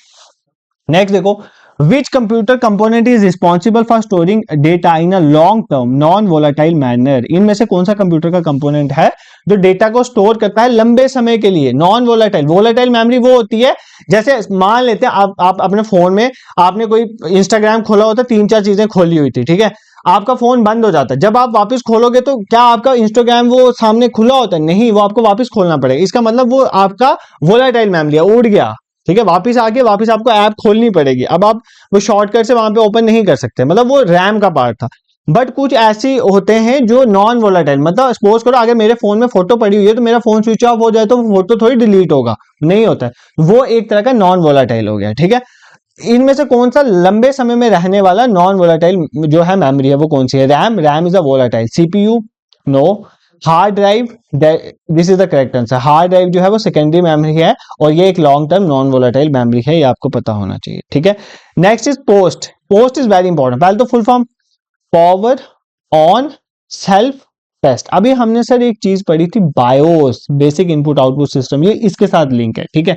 नेक्स्ट देखो, which computer component is responsible for storing data in a long term non volatile manner, इनमें से कौन सा कंप्यूटर का कंपोनेंट है जो डेटा को स्टोर करता है लंबे समय के लिए नॉन वोलाटाइल। वोलाटाइल मेमोरी वो होती है, जैसे मान लेते हैं आप अपने फोन में आपने कोई इंस्टाग्राम खोला होता, 3-4 चीजें खोली हुई थी, ठीक है, आपका फोन बंद हो जाता है, जब आप वापस खोलोगे तो क्या आपका इंस्टाग्राम वो सामने खुला होता है, नहीं, वो आपको वापस खोलना पड़ेगा। इसका मतलब वो आपका वोलाटाइल मेमोरी है, उड़ गया, ठीक है, वापस आके वापस आपको ऐप खोलनी पड़ेगी। अब आप वो शॉर्टकट से वहां पे ओपन नहीं कर सकते, मतलब वो रैम का पार्ट था। बट कुछ ऐसे होते हैं जो नॉन वोलाटाइल, मतलब सपोज करो अगर मेरे फोन में फोटो पड़ी हुई है तो मेरा फोन स्विच ऑफ हो जाए तो वो फोटो थोड़ी डिलीट होगा, नहीं होता है, वो एक तरह का नॉन वोलाटाइल हो गया। ठीक है, इनमें से कौन सा लंबे समय में रहने वाला नॉन वोलाटाइल जो है मेमोरी है वो कौन सी है? RAM, RAM is a volatile. CPU, no. Hard drive, this is the correct answer. Hard drive जो है वो सेकेंडरी मेमोरी है और ये एक long term non volatile memory है, ये आपको पता होना चाहिए। ठीक है, next is POST. POST is very important. पहले तो full form power on self test. अभी हमने सर एक चीज पढ़ी थी BIOS, basic input output system, ये इसके साथ लिंक है। ठीक है,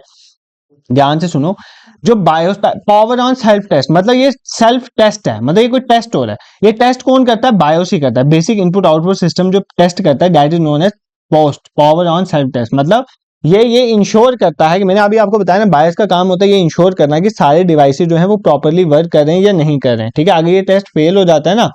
ध्यान से सुनो। जो BIOS power on self test मतलब ये सेल्फ टेस्ट है, मतलब ये कोई टेस्ट हो रहा है। ये टेस्ट कौन करता है? बायोस ही करता है। बेसिक इनपुट आउटपुट सिस्टम जो टेस्ट करता है that is known as POST, power on self test. मतलब ये इंश्योर करता है कि मैंने अभी आपको बताया ना, बायोस का काम होता है ये इंश्योर करना कि सारे डिवाइसेस जो है वो प्रॉपर्ली वर्क कर रहे हैं या नहीं कर रहे हैं। ठीक है, अगर ये टेस्ट फेल हो जाता है ना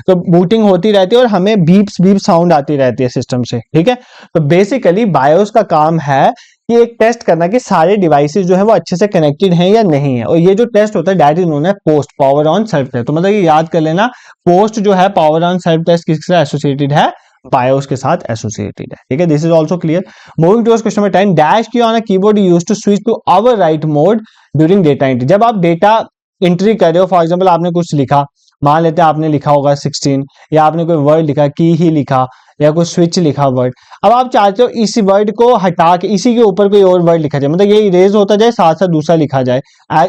तो बूटिंग होती रहती है और हमें बीप्स बीप साउंड आती रहती है सिस्टम से। ठीक है, तो बेसिकली बायोस का काम है कि एक टेस्ट करना कि सारे डिवाइसेस जो है वो अच्छे से कनेक्टेड हैं या नहीं है, और ये जो टेस्ट होता है दैट इज नोन है POST, power on self test. तो मतलब ये याद कर लेना, पोस्ट जो है पावर ऑन सेल्फ टेस्ट किसके साथ एसोसिएटेड है? बायोस के साथ एसोसिएटेड है। ठीक है, this is also clear. Moving towards question number 10, dash key on a keyboard used to switch to overwrite mode during data entry. जब आप डेटा एंट्री कर रहे हो, फॉर एग्जांपल आपने कुछ लिखा, मान लेते हैं आपने लिखा होगा 16, या आपने कोई वर्ड लिखा, की ही लिखा, या कोई स्विच लिखा वर्ड। अब आप चाहते हो इस वर्ड को हटा के इसी के ऊपर कोई और वर्ड लिखा जाए, मतलब ये इरेज होता जाए, साथ साथ दूसरा लिखा जाए।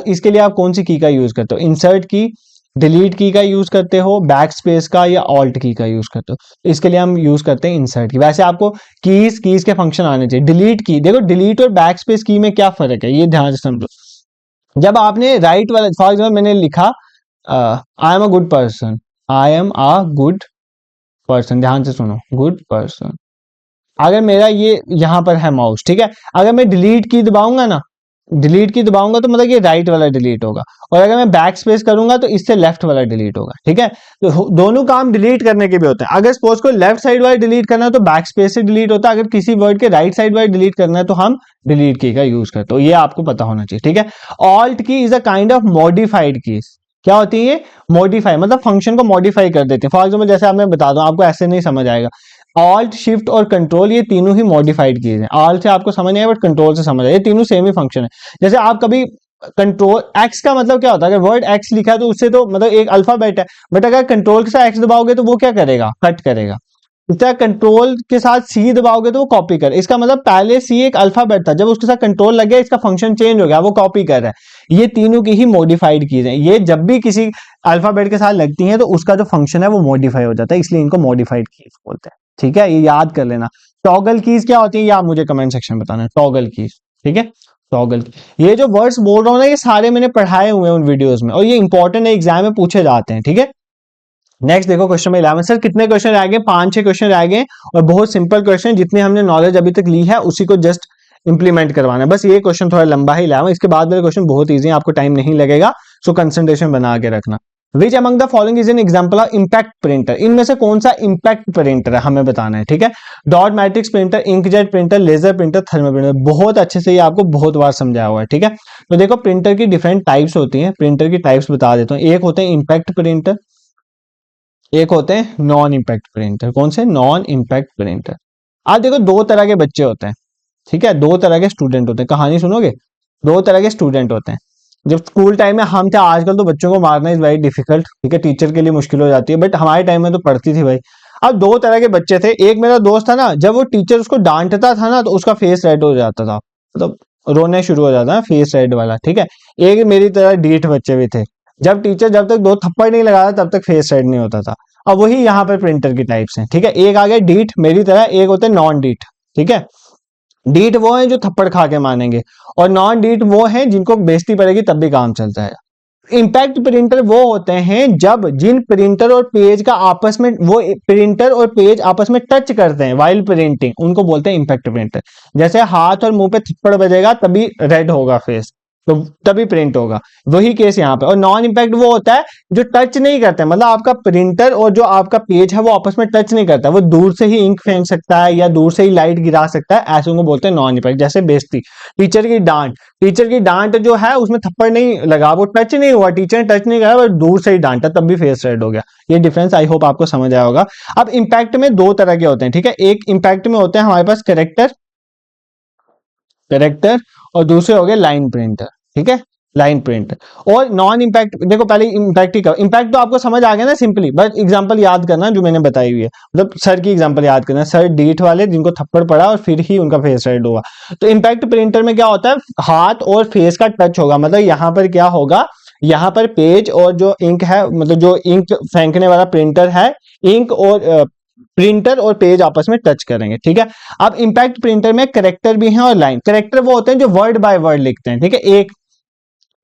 इसके लिए आप कौन सी की का यूज करते हो? इंसर्ट की, डिलीट की का यूज करते हो, बैक स्पेस का, या ऑल्ट की का यूज करते हो? इसके लिए हम यूज करते हैं इंसर्ट की। वैसे आपको कीज के फंक्शन आने चाहिए। डिलीट की, देखो डिलीट और बैक स्पेस की में क्या फर्क है ये ध्यान से समझो। जब आपने राइट वाला, फॉर एग्जाम्पल मैंने लिखा I am a good person, I am a good person, ध्यान से सुनो, गुड पर्सन। अगर मेरा ये यहां पर है माउस, ठीक है, अगर मैं डिलीट की दबाऊंगा ना, डिलीट की दबाऊंगा तो मतलब ये राइट वाला डिलीट होगा, और अगर मैं बैक स्पेस करूंगा तो इससे लेफ्ट वाला डिलीट होगा। ठीक है, तो दोनों काम डिलीट करने के भी होते हैं। अगर सपोज को लेफ्ट साइड वाला डिलीट करना है तो बैक स्पेस से डिलीट होता है, अगर किसी वर्ड के राइट साइड वाला डिलीट करना है तो हम डिलीट की का यूज करते हो, ये आपको पता होना चाहिए। ठीक है, ऑल्ट की is a kind of modified की। क्या होती है ये? मॉडिफाई, मतलब फंक्शन को मॉडिफाई कर देते हैं। फॉर एग्जाम्पल जैसे आपने बता दो, आपको ऐसे नहीं समझ आएगा, ऑल्ट शिफ्ट और कंट्रोल ये तीनों ही मॉडिफाइड कीज हैं। ऑल्ट से आपको समझ नहीं आया बट कंट्रोल से समझ आया, ये तीनों सेम ही फंक्शन है। जैसे आप कभी कंट्रोल एक्स का मतलब क्या होता है? अगर वर्ड एक्स लिखा है तो उससे तो मतलब एक अल्फाबेट है, बट अगर कंट्रोल के साथ एक्स दबाओगे तो वो क्या करेगा? कट करेगा। इस तरह कंट्रोल के साथ सी दबाओगे तो वो कॉपी करे। इसका मतलब पहले सी एक अल्फाबेट था, जब उसके साथ कंट्रोल लग गया इसका फंक्शन चेंज हो गया, वो कॉपी कर रहा है। ये तीनों की ही मॉडिफाइड कीज हैं। ये जब भी किसी अल्फाबेट के साथ लगती हैं तो उसका जो फंक्शन है वो मॉडिफाई हो जाता है, इसलिए इनको मॉडिफाइड कीज बोलते हैं। ठीक है, ये याद कर लेना। टॉगल कीज क्या होती है ये आप मुझे कमेंट सेक्शन में बताना। टॉगल कीज, ठीक है, टॉगल। ये जो वर्ड्स बोल रहा हूं ना ये सारे मैंने पढ़ाए हुए हैं उन वीडियोस में, और ये इंपॉर्टेंट है, एग्जाम में पूछे जाते हैं। ठीक है, नेक्स्ट देखो क्वेश्चन में 11। सर कितने क्वेश्चन रह गए? 5-6 क्वेश्चन रह गए, और बहुत सिंपल क्वेश्चन, जितने हमने नॉलेज अभी तक ली है उसी को जस्ट इंप्लीमेंट करवाना है। बस ये क्वेश्चन थोड़ा लंबा ही लाया, इसके बाद मेरे क्वेश्चन बहुत ईजी है, आपको टाइम नहीं लगेगा, सो कंसंट्रेशन बना के रखना। Which among the following is an example of impact printer? इनमें से कौन सा इंपैक्ट प्रिंटर है हमें बताना है। ठीक है, dot matrix printer, inkjet printer, laser printer, thermal printer. बहुत अच्छे से ये आपको बहुत बार समझाया हुआ है। ठीक है, तो देखो प्रिंटर की डिफरेंट टाइप्स होती हैं, प्रिंटर की टाइप्स बता देता हूँ। एक होते हैं इंपैक्ट प्रिंटर, एक होते हैं नॉन इंपैक्ट प्रिंटर। कौन से? Non impact printer. आज देखो दो तरह के बच्चे होते हैं, ठीक है, दो तरह के स्टूडेंट होते हैं। कहानी सुनोगे? दो तरह के स्टूडेंट होते हैं। जब स्कूल टाइम में हम थे, आजकल तो बच्चों को मारना इज वेरी डिफिकल्ट, ठीक है, टीचर के लिए मुश्किल हो जाती है, बट हमारे टाइम में तो पढ़ती थी भाई। अब दो तरह के बच्चे थे। एक मेरा दोस्त था ना, जब वो टीचर उसको डांटता था ना तो उसका फेस रेड हो जाता था, मतलब रोने शुरू हो जाता था, फेस रेड वाला। ठीक है, एक मेरी तरह डीठ बच्चे भी थे, जब टीचर जब तक दो थप्पड़ नहीं लगाता तब तक फेस रेड नहीं होता था। अब वही यहाँ पर प्रिंटर की टाइप्स हैं। ठीक है, एक आ गया डीठ मेरी तरह, एक होते हैं नॉन डीठ। ठीक है, डीट वो है जो थप्पड़ खा के मानेंगे, और नॉन डीट वो है जिनको बेइज्जती पड़ेगी तब भी काम चलता है। इंपैक्ट प्रिंटर वो होते हैं जब जिन प्रिंटर और पेज का आपस में, वो प्रिंटर और पेज आपस में टच करते हैं वाइल प्रिंटिंग, उनको बोलते हैं इंपैक्ट प्रिंटर। जैसे हाथ और मुंह पे थप्पड़ बजेगा तभी रेड होगा फेस, तो तभी प्रिंट होगा। वही केस यहाँ पे। और नॉन इम्पैक्ट वो होता है जो टच नहीं करता है, मतलब आपका प्रिंटर और जो आपका पेज है वो आपस में टच नहीं करता, वो दूर से ही इंक फेंक सकता है या दूर से ही लाइट गिरा सकता है, ऐसे को बोलते हैं नॉन इम्पैक्ट। जैसे बेइज्जती, टीचर की डांट जो है उसमें थप्पड़ नहीं लगा, वो टच नहीं हुआ, टीचर ने टच नहीं करा, वो दूर से ही डांटा तब भी फेस रेड हो गया। ये डिफरेंस आई होप आपको समझ आया होगा। अब इम्पैक्ट में दो तरह के होते हैं, ठीक है। एक इम्पैक्ट में होते हैं हमारे पास करेक्टर और दूसरे हो गए लाइन प्रिंटर, ठीक है, लाइन प्रिंटर। और नॉन इम्पैक्ट, देखो पहले इम्पैक्ट ही करो। इम्पैक्ट तो आपको समझ आ गया ना सिंपली, बट एग्जांपल याद करना जो मैंने बताई हुई है, मतलब सर की एग्जांपल याद करना, सर डीट वाले जिनको थप्पड़ पड़ा और फिर ही उनका फेस रेड हुआ। तो इम्पैक्ट प्रिंटर में क्या होता है, हाथ और फेस का टच होगा, मतलब यहाँ पर क्या होगा, यहाँ पर पेज और जो इंक है, मतलब जो इंक फेंकने वाला प्रिंटर है, इंक और प्रिंटर और पेज आपस में टच करेंगे, ठीक है। अब इम्पैक्ट प्रिंटर में करेक्टर भी है और लाइन। करेक्टर वो होते हैं जो वर्ड बाय वर्ड लिखते हैं, ठीक है,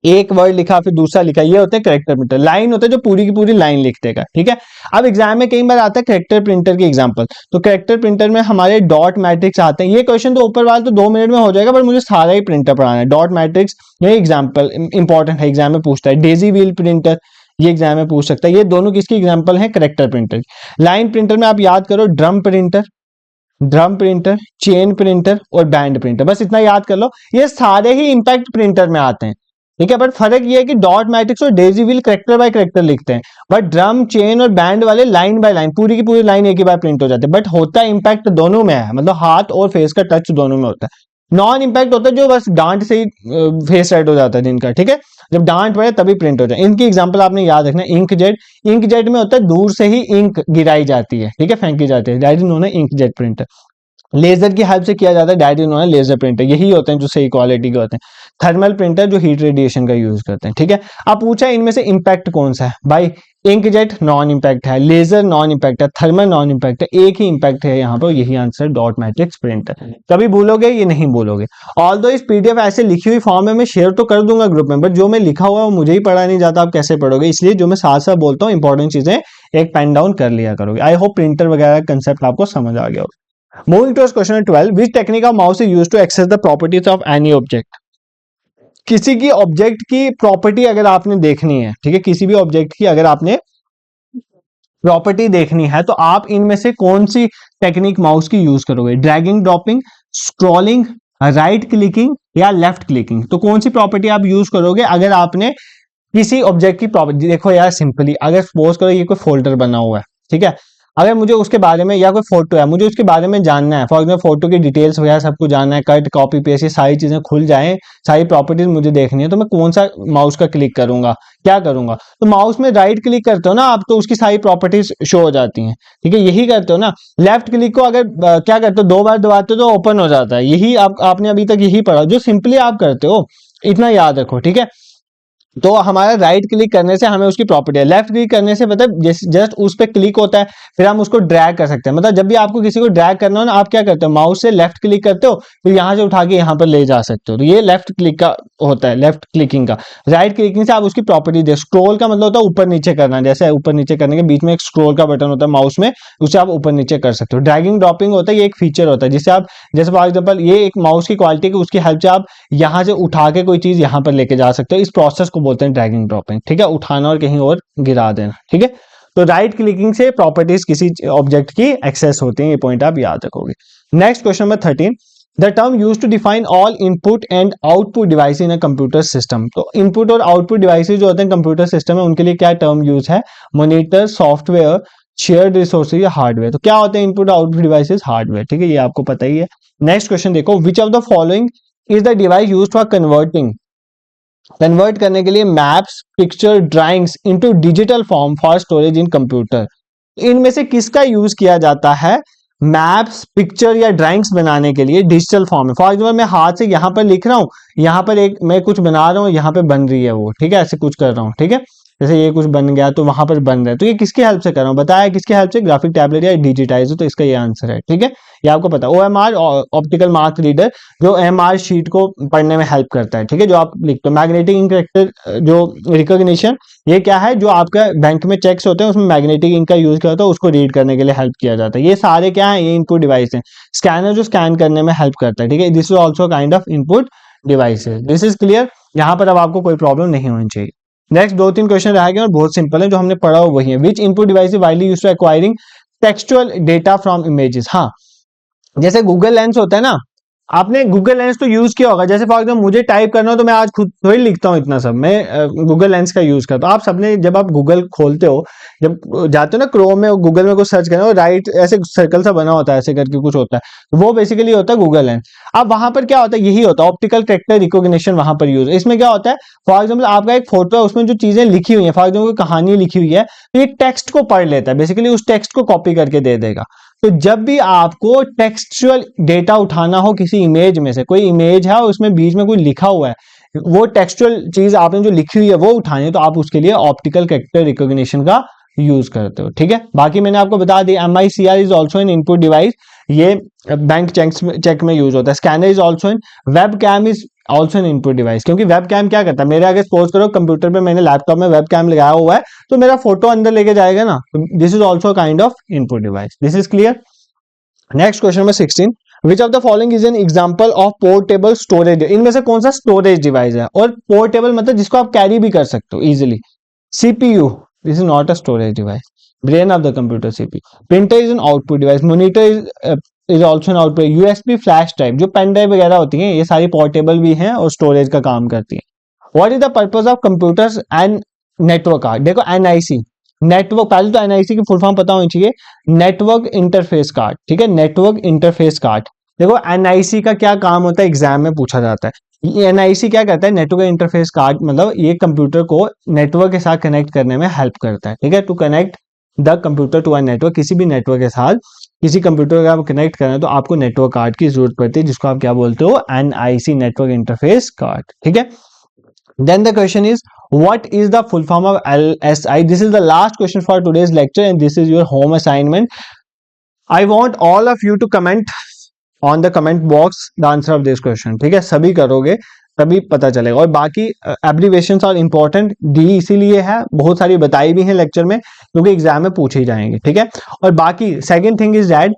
एक वर्ड लिखा फिर दूसरा लिखा, ये होते हैं करेक्टर प्रिंटर। लाइन होता है जो पूरी की पूरी लाइन लिख देगा, ठीक है। अब एग्जाम में कई बार आता है करेक्टर प्रिंटर की एग्जांपल, तो करेक्टर प्रिंटर में हमारे डॉट मैट्रिक्स आते हैं। ये क्वेश्चन तो ऊपर वाला तो 2 मिनट में हो जाएगा, पर मुझे सारा ही प्रिंटर पढ़ाना है। डॉट मैट्रिक्स ये एग्जाम्पल इंपॉर्टेंट है, एग्जाम में पूछता है। डेजी व्हील प्रिंटर ये एग्जाम में पूछ सकता है। ये दोनों किसकी एग्जाम्पल है, करेक्टर प्रिंटर। लाइन प्रिंटर में आप याद करो, ड्रम प्रिंटर, चेन प्रिंटर और बैंड प्रिंटर, बस इतना याद कर लो। ये सारे ही इंपैक्ट प्रिंटर में आते हैं, ठीक है। बट फर्क ये है कि डॉट मैट्रिक्स और daisy wheel character by character लिखते हैं, बट ड्रम चेन और बैंड वाले लाइन बाय लाइन, पूरी की पूरी लाइन एक ही बार प्रिंट हो जाती है। बट होता इम्पैक्ट दोनों में है, मतलब हाथ और फेस का टच दोनों में होता है। नॉन इम्पैक्ट होता है जो बस डांट से ही फेस रेड हो जाता है जिनका, ठीक है, जब डांट पड़े तभी प्रिंट हो जाए। इनकी एग्जांपल आपने याद रखना, इंक जेट में होता है दूर से ही इंक गिराई जाती है, ठीक है, फेंकी जाती है, that is known as ink jet printer. Laser की हेल्प से किया जाता है, that is known as laser printer. यही होते हैं जो सही क्वालिटी के होते हैं। थर्मल प्रिंटर जो हीट रेडिएशन का यूज करते हैं, ठीक है। अब पूछा इनमें से इंपैक्ट कौन सा है भाई, इंकजेट नॉन इंपैक्ट है, लेजर नॉन इंपैक्ट है, थर्मल नॉन इंपैक्ट है, एक ही इंपैक्ट है यहाँ पर, यही आंसर डॉट मैट्रिक्स प्रिंटर। कभी भूलोगे ये नहीं बोलोगे। ऑल्दो इस पीडीएफ ऐसे लिखी हुई फॉर्म में मैं शेयर तो कर दूंगा ग्रुप में, बट जो मैं लिखा हुआ है वो मुझे ही पढ़ा नहीं जाता, आप कैसे पढ़ोगे। इसलिए जो मैं साथ साथ बोलता हूँ इंपॉर्टेंट चीजें एक पेन डाउन कर लिया करोगे। आई होप प्रिंटर वगैरह कंसेप्ट आपको समझ आ गया हो। Moving to question 12, which technique of mouse is used to access the properties of any object? किसी की ऑब्जेक्ट की प्रॉपर्टी अगर आपने देखनी है, ठीक है, किसी भी ऑब्जेक्ट की अगर आपने प्रॉपर्टी देखनी है तो आप इनमें से कौन सी टेक्निक माउस की यूज करोगे, dragging, dropping, scrolling, right clicking या लेफ्ट क्लिकिंग। तो कौन सी प्रॉपर्टी आप यूज करोगे अगर आपने किसी ऑब्जेक्ट की प्रॉपर्टी। देखो यार सिंपली, अगर सपोज करो ये कोई फोल्डर बना हुआ है, ठीक है, अगर मुझे उसके बारे में, या कोई फोटो है मुझे उसके बारे में जानना है, फॉर एग्जाम्पल फोटो की डिटेल्स वगैरह सब कुछ जानना है, कट कॉपी पेस्ट ये सारी चीजें खुल जाएं, सारी प्रॉपर्टीज मुझे देखनी है, तो मैं कौन सा माउस का क्लिक करूंगा, क्या करूंगा। तो माउस में राइट क्लिक करते हो ना आप, तो उसकी सारी प्रॉपर्टीज शो हो जाती हैं, ठीक है, यही करते हो ना। लेफ्ट क्लिक को अगर क्या करते हो, 2 बार दबाते हो तो ओपन हो जाता है, यही आपने अभी तक यही पढ़ा जो सिंपली आप करते हो, इतना याद रखो, ठीक है। तो हमारा राइट क्लिक करने से हमें उसकी प्रॉपर्टी है, लेफ्ट क्लिक करने से मतलब जस्ट उस पर क्लिक होता है, फिर हम उसको ड्रैग कर सकते हैं। मतलब जब भी आपको किसी को ड्रैग करना हो ना, आप क्या करते हो, माउस से लेफ्ट क्लिक करते हो, फिर यहां से उठा के यहां पर ले जा सकते हो, तो ये लेफ्ट क्लिक का होता है, लेफ्ट क्लिकिंग का। राइट क्लिकिंग से आप उसकी प्रॉपर्टी दे, स्क्रोल का मतलब होता है ऊपर नीचे करना, जैसे ऊपर नीचे करने के बीच में एक स्क्रोल का बटन होता है माउस में, उससे आप ऊपर नीचे कर सकते हो। ड्रैगिंग ड्रॉपिंग होता है, ये एक फीचर होता है जिससे आप, जैसे फॉर एग्जाम्पल ये एक माउस की क्वालिटी की, उसकी हेल्प से आप यहां से उठा के कोई चीज यहां पर लेके जा सकते हो। इस प्रोसेस को बोलते हैं ड्रैगिंग ड्रॉपिंग, ठीक है, उठाना और कहीं और गिरा देना, ठीक है। तो राइट क्लिकिंग से प्रॉपर्टीज किसी ऑब्जेक्ट की एक्सेस होती है, ये पॉइंट आप याद रखोगे। Next question number 13, the term used to define all input and output device in a computer system. तो इनपुट और आउटपुट डिवाइसेज जो होते हैं कंप्यूटर सिस्टम में, उनके लिए क्या टर्म यूज है, मॉनिटर, सॉफ्टवेयर, शेयर्ड रिसोर्सेज या हार्डवेयर। तो क्या होते हैं इनपुट आउटपुट डिवाइसेज, हार्डवेयर, ठीक है, ये आपको पता ही है। नेक्स्ट क्वेश्चन देखो, which of the following is the device used for convert करने के लिए maps, picture, drawings into digital form for storage in computer. इनमें से किसका यूज किया जाता है मैप्स, पिक्चर या ड्राइंग्स बनाने के लिए डिजिटल फॉर्म में। फॉर एग्जाम्पल मैं हाथ से यहाँ पर लिख रहा हूँ, यहाँ पर एक मैं कुछ बना रहा हूँ, यहाँ पे बन रही है वो, ठीक है, ऐसे कुछ कर रहा हूँ, ठीक है, जैसे ये कुछ बन गया तो वहां पर बन रहा है, तो ये किसकी हेल्प से कर रहा हूँ, बताया किसकी हेल्प से, ग्राफिक टैबलेट या डिजिटाइज, तो इसका ये आंसर है, ठीक है, ये आपको पता। OMR ऑप्टिकल मार्क रीडर जो MR शीट को पढ़ने में हेल्प करता है, ठीक है, जो आप लिखते हो। मैग्नेटिक इंक जो रिकॉग्निशन, ये क्या है, जो आपका बैंक में चेक्स होते हैं उसमें मैग्नेटिक इंक का यूज किया होता है, उसको रीड करने के लिए हेल्प किया जाता है। ये सारे क्या है, ये इनपुट डिवाइस है। स्कैनर जो स्कैन करने में हेल्प करता है, ठीक है, this is also kind of input devices. This is clear. यहाँ पर अब आपको कोई प्रॉब्लम नहीं होनी चाहिए। नेक्स्ट 2-3 क्वेश्चन रह गए और बहुत सिंपल है, जो हमने पढ़ा हो वही है। Which input device widely used to acquiring textual data from images. हाँ, जैसे गूगल लेंस होता है ना, आपने गूगल लेंस तो यूज किया होगा। जैसे फॉर एग्जाम्पल मुझे टाइप करना हो तो मैं आज खुद थोड़ी लिखता हूँ इतना सब, मैं गूगल लेंस का यूज करता हूँ। आप सबने जब आप गूगल खोलते हो, जब जाते हो ना क्रोम में, गूगल में कुछ सर्च करना हो, राइट ऐसे सर्कल सा बना होता है, ऐसे करके कुछ होता है, वो बेसिकली होता है गूगल लेंस। अब वहां पर क्या होता है, यही होता है ऑप्टिकल कैरेक्टर रिकॉग्निशन वहां पर यूज। इसमें क्या होता है, फॉर एग्जाम्पल आपका एक फोटो है, उसमें जो चीजें लिखी हुई है, फॉर एग्जाम्पल कहानी लिखी हुई है, तो ये टेक्स्ट को पढ़ लेता है, बेसिकली उस टेक्स्ट को कॉपी करके दे देगा। तो जब भी आपको टेक्सचुअल डेटा उठाना हो किसी इमेज में से, कोई इमेज है और उसमें बीच में कोई लिखा हुआ है, वो टेक्सचुअल चीज आपने जो लिखी हुई है वो उठानी है, तो आप उसके लिए ऑप्टिकल कैरेक्टर रिकॉग्निशन का यूज करते हो। ठीक है, बाकी मैंने आपको बता दिया MICR is also an input device, ये बैंक चेक में यूज होता है। Scanner is also an, webcam is also an input device, क्योंकि वेब कैम क्या करता है, मेरे आगे सपोज करो कंप्यूटर पे मैंने लैपटॉप में वेब कैम लगाया हुआ है, तो मेरा फोटो अंदर लेके जाएगा ना, this is also kind of input device. This is clear. Next question number 16, which of the following is an example of portable storage. इनमें से कौन सा स्टोरेज डिवाइस है, और पोर्टेबल मतलब जिसको आप कैरी भी कर सकते हो easily. CPU, this is not a storage device. Brain of the computer CPU। Printer is an output device. Monitor is also an output. USB flash drive, जो पेन ड्राइव वगैरह होती हैं, ये सारी पोर्टेबल भी हैं और स्टोरेज का काम करती हैं। What is the purpose of computers and network card. देखो NIC, नेटवर्क, पहले तो NIC की फुल फॉर्म पता होनी चाहिए, नेटवर्क इंटरफेस कार्ड। ठीक है, नेटवर्क इंटरफेस कार्ड। देखो NIC का क्या काम होता है, एग्जाम में पूछा जाता है। ये NIC क्या करता है, नेटवर्क इंटरफेस कार्ड मतलब ये कंप्यूटर को नेटवर्क के साथ कनेक्ट करने में हेल्प करता है। ठीक है, to connect the computer to a network, किसी भी नेटवर्क के साथ किसी कंप्यूटर का कनेक्ट करना है तो आपको नेटवर्क कार्ड की जरूरत पड़ती है, जिसको आप क्या बोलते हो, NIC, नेटवर्क इंटरफेस कार्ड। ठीक है, then the question is, what is the full form of LSI? This is the last question for today's lecture and this is your home assignment. I want all of you to comment on the comment box the answer of this question. ठीक है, सभी करोगे तभी पता चलेगा। और बाकी abbreviations और इंपॉर्टेंट डी इसीलिए है, बहुत सारी बताई भी हैं लेक्चर में, क्योंकि एग्जाम में पूछे जाएंगे। ठीक है, और बाकी सेकंड थिंग इज दैट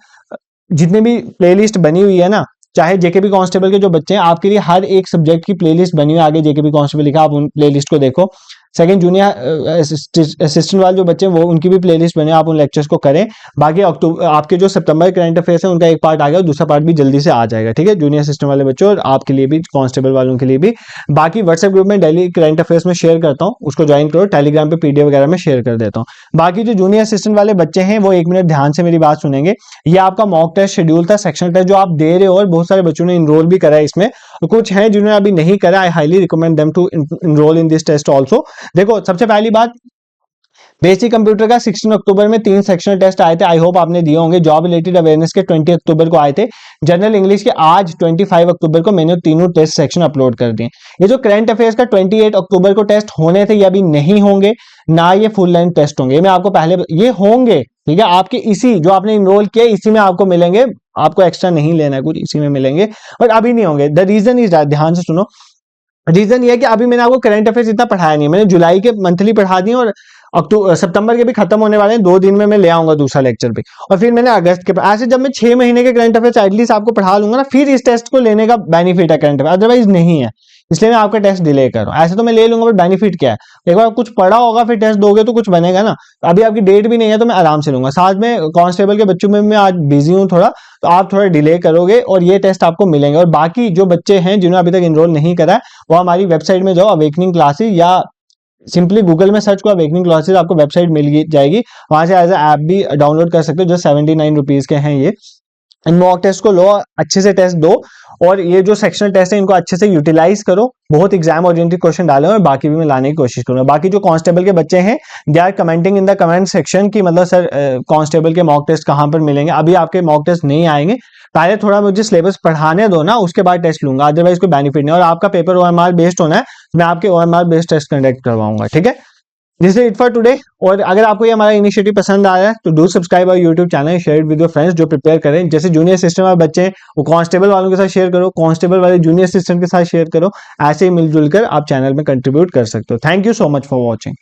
जितने भी प्लेलिस्ट बनी हुई है ना, चाहे जेकेबी कांस्टेबल के जो बच्चे हैं, आपके लिए हर एक सब्जेक्ट की प्लेलिस्ट बनी हुई है, आगे जेकेबी कांस्टेबल लिखा, आप उन प्लेलिस्ट को देखो। सेकंड जूनियर असिस्टेंट वाले जो बच्चे हैं वो, उनकी भी प्लेलिस्ट बने, आप उन लेक्चर्स को करें। बाकी अक्टूबर आपके जो सितंबर करंट अफेयर्स है उनका एक पार्ट आ गया, दूसरा पार्ट भी जल्दी से आ जाएगा। ठीक है, जूनियर असिस्टेंट वाले बच्चों और आपके लिए भी, कांस्टेबल वालों के लिए भी। बाकी व्हाट्सएप ग्रुप में डेली करंट अफेयर्स में शेयर करता हूँ, उसको ज्वाइन करो। टेलीग्राम पे PDF वगैरह में शेयर कर देता हूँ। बाकी जो जूनियर असिस्टेंट वाले बच्चे हैं वो 1 मिनट ध्यान से मेरी बात सुनेंगे। ये आपका मॉक टेस्ट शेड्यूल था, सेक्शन टेस्ट जो आप दे रहे हो, और बहुत सारे बच्चों ने इनरोल भी करा है इसमें, तो कुछ हैं जिन्होंने अभी नहीं करा। I highly recommend them to enroll in this test also. देखो, सबसे पहली बात, बेसिक कंप्यूटर का 16 अक्टूबर में 3 सेक्शनल टेस्ट आए थे, आई होप आपने दिए होंगे। जॉब रिलेटेड अवेयरनेस के 20 अक्टूबर को आए थे। जनरल इंग्लिश के आज 25 अक्टूबर को मैंने तीनों टेस्ट सेक्शन अपलोड कर दिए। ये जो करंट अफेयर्स का 28 अक्टूबर को टेस्ट होने थे, ये अभी नहीं होंगे, ना ये फुल लेंथ टेस्ट होंगे। मैं आपको पहले, ये होंगे, ठीक है, आपके इसी जो आपने इनरोल किया इसी में आपको मिलेंगे, आपको एक्स्ट्रा नहीं लेना है कुछ, इसी में मिलेंगे, और अभी नहीं होंगे। द रीजन इज, ध्यान से सुनो, रीजन ये है कि अभी मैंने आपको करंट अफेयर्स इतना पढ़ाया नहीं, मैंने जुलाई के मंथली पढ़ा दिए और सितंबर के भी खत्म होने वाले हैं। 2 दिन में मैं ले आऊंगा दूसरा लेक्चर पे, और फिर मैंने अगस्त के, ऐसे जब मैं 6 महीने के करंट अफेयर्स एटलीस्ट आपको पढ़ा लूंगा ना, फिर इस टेस्ट को लेने का बेनिफिट है करंट अफेयर, अदरवाइज नहीं है। इसलिए मैं आपका टेस्ट डिले कर रहा हूँ। ऐसे तो मैं ले लूंगा, बट बेनिफिट क्या है, एक बार कुछ पढ़ा होगा फिर टेस्ट दोगे तो कुछ बनेगा ना। अभी आपकी डेट भी नहीं है तो मैं आराम से लूंगा। साथ में कांस्टेबल के बच्चों में मैं आज बिजी हूँ थोड़ा, तो आप थोड़ा डिले करोगे और ये टेस्ट आपको मिलेंगे। और बाकी जो बच्चे हैं जिन्होंने अभी तक इनरोल नहीं करा है, वो हमारी वेबसाइट में जाओ, अवेकनिंग क्लासेस, या सिंपली गूगल में सर्च करो अवेकनिंग क्लासेस, आपको वेबसाइट मिल जाएगी। वहां से एज ए ऐप भी डाउनलोड कर सकते हो, जो 79 रुपीज के हैं। ये इन मॉक टेस्ट को लो, अच्छे से टेस्ट दो, और ये जो सेक्शनल टेस्ट है इनको अच्छे से यूटिलाइज करो। बहुत एग्जाम ओरिएंटेड क्वेश्चन डाले और बाकी भी मैं लाने की कोशिश करूंगा। बाकी जो कांस्टेबल के बच्चे हैं, they are commenting in the comment section कि मतलब सर कांस्टेबल के मॉक टेस्ट कहां पर मिलेंगे। अभी आपके मॉक टेस्ट नहीं आएंगे, पहले थोड़ा मुझे सिलेबस पढ़ाने दो ना, उसके बाद टेस्ट लूंगा, अदरवाइज कोई बेनिफिट नहीं। और आपका पेपर OMR बेस्ड होना है, मैं आपके OMR बेस्ड टेस्ट कंडक्ट करवाऊंगा। ठीक है, this is it for today. और अगर आपको ये हमारा इनिशिएटिव पसंद आया है तो do subscribe our YouTube channel, share with your friends जो प्रिपेयर करें। जैसे जूनियर सिस्टम वाले बच्चे हैं वो कांस्टेबल वालों के साथ शेयर करो, कांस्टेबल वाले जूनियर सिस्टम के साथ शेयर करो। ऐसे ही मिलजुल कर आप चैनल में कंट्रीब्यूट कर सकते हो। Thank you so much for watching.